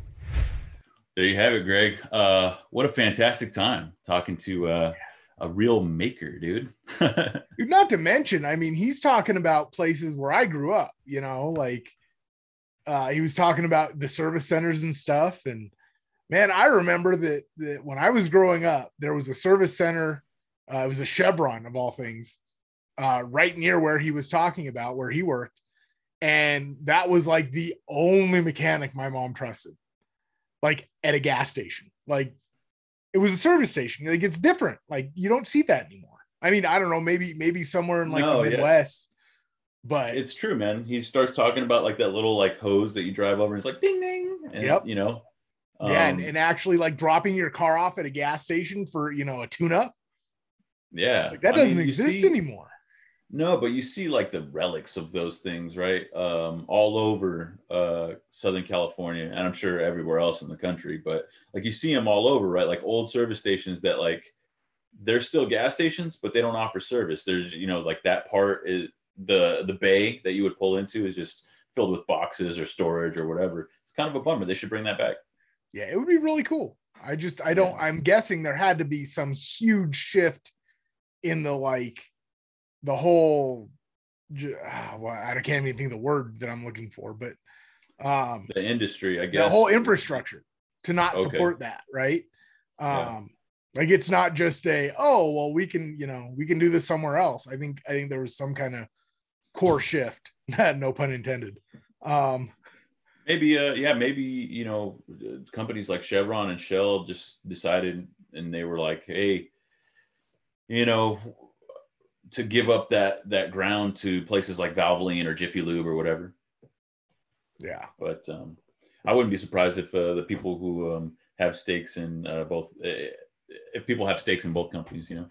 There you have it, Greg. What a fantastic time talking to a real maker, dude. Not to mention, I mean, he's talking about places where I grew up, like he was talking about the service centers and stuff. And man, I remember that when I was growing up, there was a service center. It was a Chevron of all things, right near where he was talking about, where he worked. And that was like the only mechanic my mom trusted, like at a gas station. Like it was a service station. Like it's different. Like you don't see that anymore. I mean, I don't know, maybe somewhere in the Midwest. But it's true, man. He starts talking about like that little like hose that you drive over and it's like ding ding. And, Yeah, and actually like dropping your car off at a gas station for, you know, a tune-up. Yeah. Like that doesn't exist anymore. No, but you see like the relics of those things, right? All over Southern California, and I'm sure everywhere else in the country, but like you see them all over, right? Like old service stations that like they're still gas stations, but they don't offer service. There's, you know, like that part is the bay that you would pull into is just filled with boxes or storage or whatever. It's kind of a bummer. They should bring that back. Yeah, it would be really cool. I'm guessing there had to be some huge shift in the like the whole I can't even think of the word that I'm looking for, but the industry, I guess, the whole infrastructure to not support that, right? Like it's not just we can do this somewhere else. I think there was some kind of core shift, no pun intended. Maybe, you know, companies like Chevron and Shell just decided, and they were like, hey, you know, to give up that ground to places like Valvoline or Jiffy Lube or whatever. Yeah. But I wouldn't be surprised if the people who have stakes in both, if people have stakes in both companies, you know.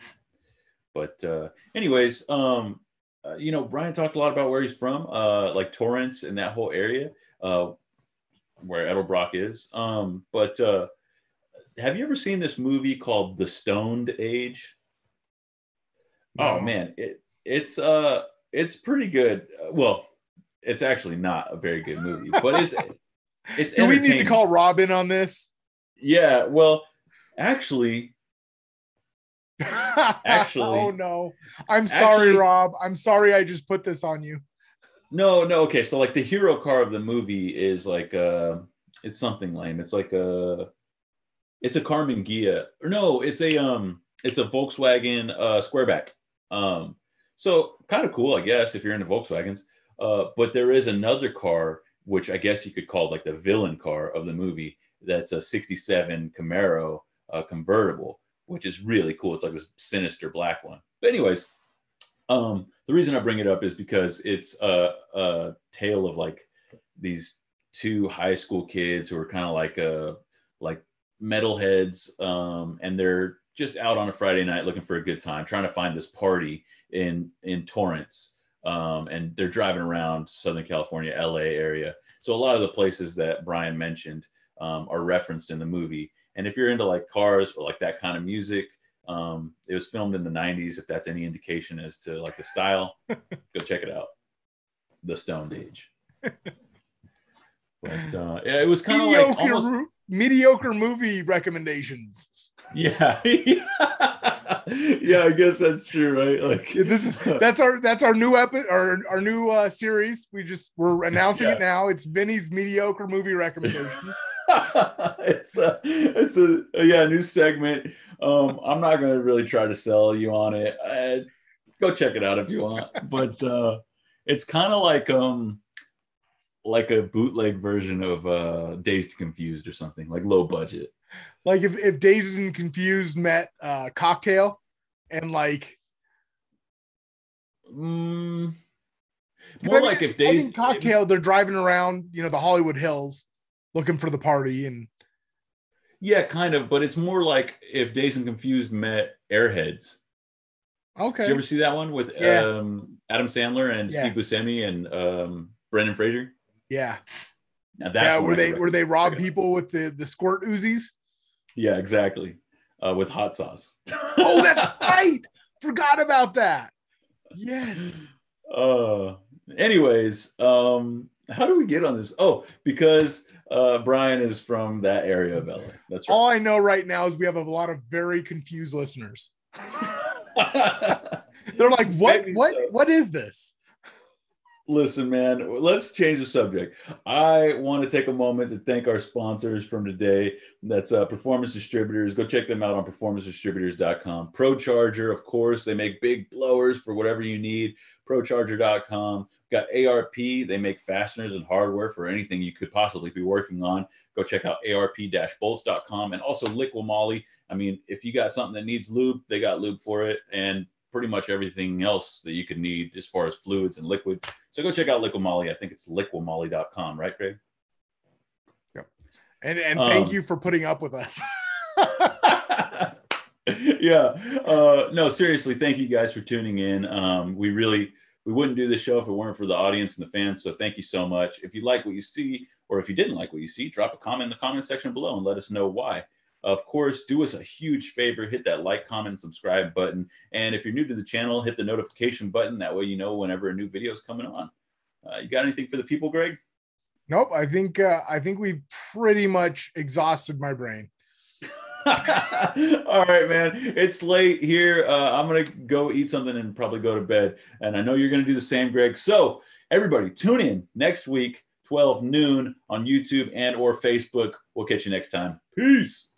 But anyways, you know, Brian talked a lot about where he's from, like Torrance and that whole area, where Edelbrock is. But have you ever seen this movie called The Stoned Age? No. Oh man, it's pretty good. Well, it's actually not a very good movie, but it's Do we need to call Robin on this? Yeah, well, actually, oh no. I'm sorry, Rob. I'm sorry I just put this on you. No, okay. So like the hero car of the movie is like it's something lame. It's like it's a Carmen Ghia. Or no, it's a Volkswagen Squareback. So kind of cool, I guess, if you're into Volkswagens. But there is another car, which I guess you could call like the villain car of the movie. That's a 67 Camaro convertible, which is really cool. It's like this sinister black one. But anyways, the reason I bring it up is because it's a tale of like these two high school kids who are kind of like metalheads, and they're just out on a Friday night looking for a good time, trying to find this party in Torrance, and they're driving around Southern California, LA area. So a lot of the places that Brian mentioned are referenced in the movie. And if you're into like cars or like that kind of music, it was filmed in the 90s. If that's any indication as to like the style, go check it out. The Stoned Age. But yeah, it was kind of like almost mediocre movie recommendations. Yeah. Yeah, I guess that's true, right? Like that's our new our new series. We're announcing it now. It's Vinny's mediocre movie recommendations. It's a new segment. I'm not going to really try to sell you on it. Go check it out if you want. But it's kind of like a bootleg version of Dazed and Confused or something, like low budget. Like if Dazed and Confused met Cocktail and like more like if Dazed, I think Cocktail, they're driving around, you know, the Hollywood Hills looking for the party. And yeah, kind of, but it's more like if Dazed and Confused met Airheads. Okay. Did you ever see that one with Adam Sandler and Steve Buscemi and Brendan Fraser? Yeah. Now that's where they rob people with the squirt Uzis. Yeah, exactly. With hot sauce. Oh, that's right. Forgot about that. Yes. Anyways, how do we get on this? Oh, because Brian is from that area of LA. That's right. All I know right now is we have a lot of very confused listeners. They're like, what is this? Listen, man, let's change the subject. I want to take a moment to thank our sponsors from today. That's Performance Distributors. Go check them out on performancedistributors.com. ProCharger, of course. They make big blowers for whatever you need. ProCharger.com. Got ARP. They make fasteners and hardware for anything you could possibly be working on. Go check out arp-bolts.com. And also Liqui-Moly. I mean, if you got something that needs lube, they got lube for it. And pretty much everything else that you could need as far as fluids and liquid. So go check out Liqui-Moly. I think it's liquimoly.com, right, Craig? Yep. And thank you for putting up with us. Yeah. No, seriously, thank you guys for tuning in. We wouldn't do this show if it weren't for the audience and the fans. So thank you so much. If you like what you see, or if you didn't like what you see, drop a comment in the comment section below and let us know why. Of course, do us a huge favor, hit that like, comment, and subscribe button. And if you're new to the channel, hit the notification button. That way you know whenever a new video is coming on. You got anything for the people, Greg? Nope. I think we've pretty much exhausted my brain. All right, man. It's late here. I'm going to go eat something and probably go to bed. And I know you're going to do the same, Greg. So everybody tune in next week, 12 noon on YouTube and or Facebook. We'll catch you next time. Peace.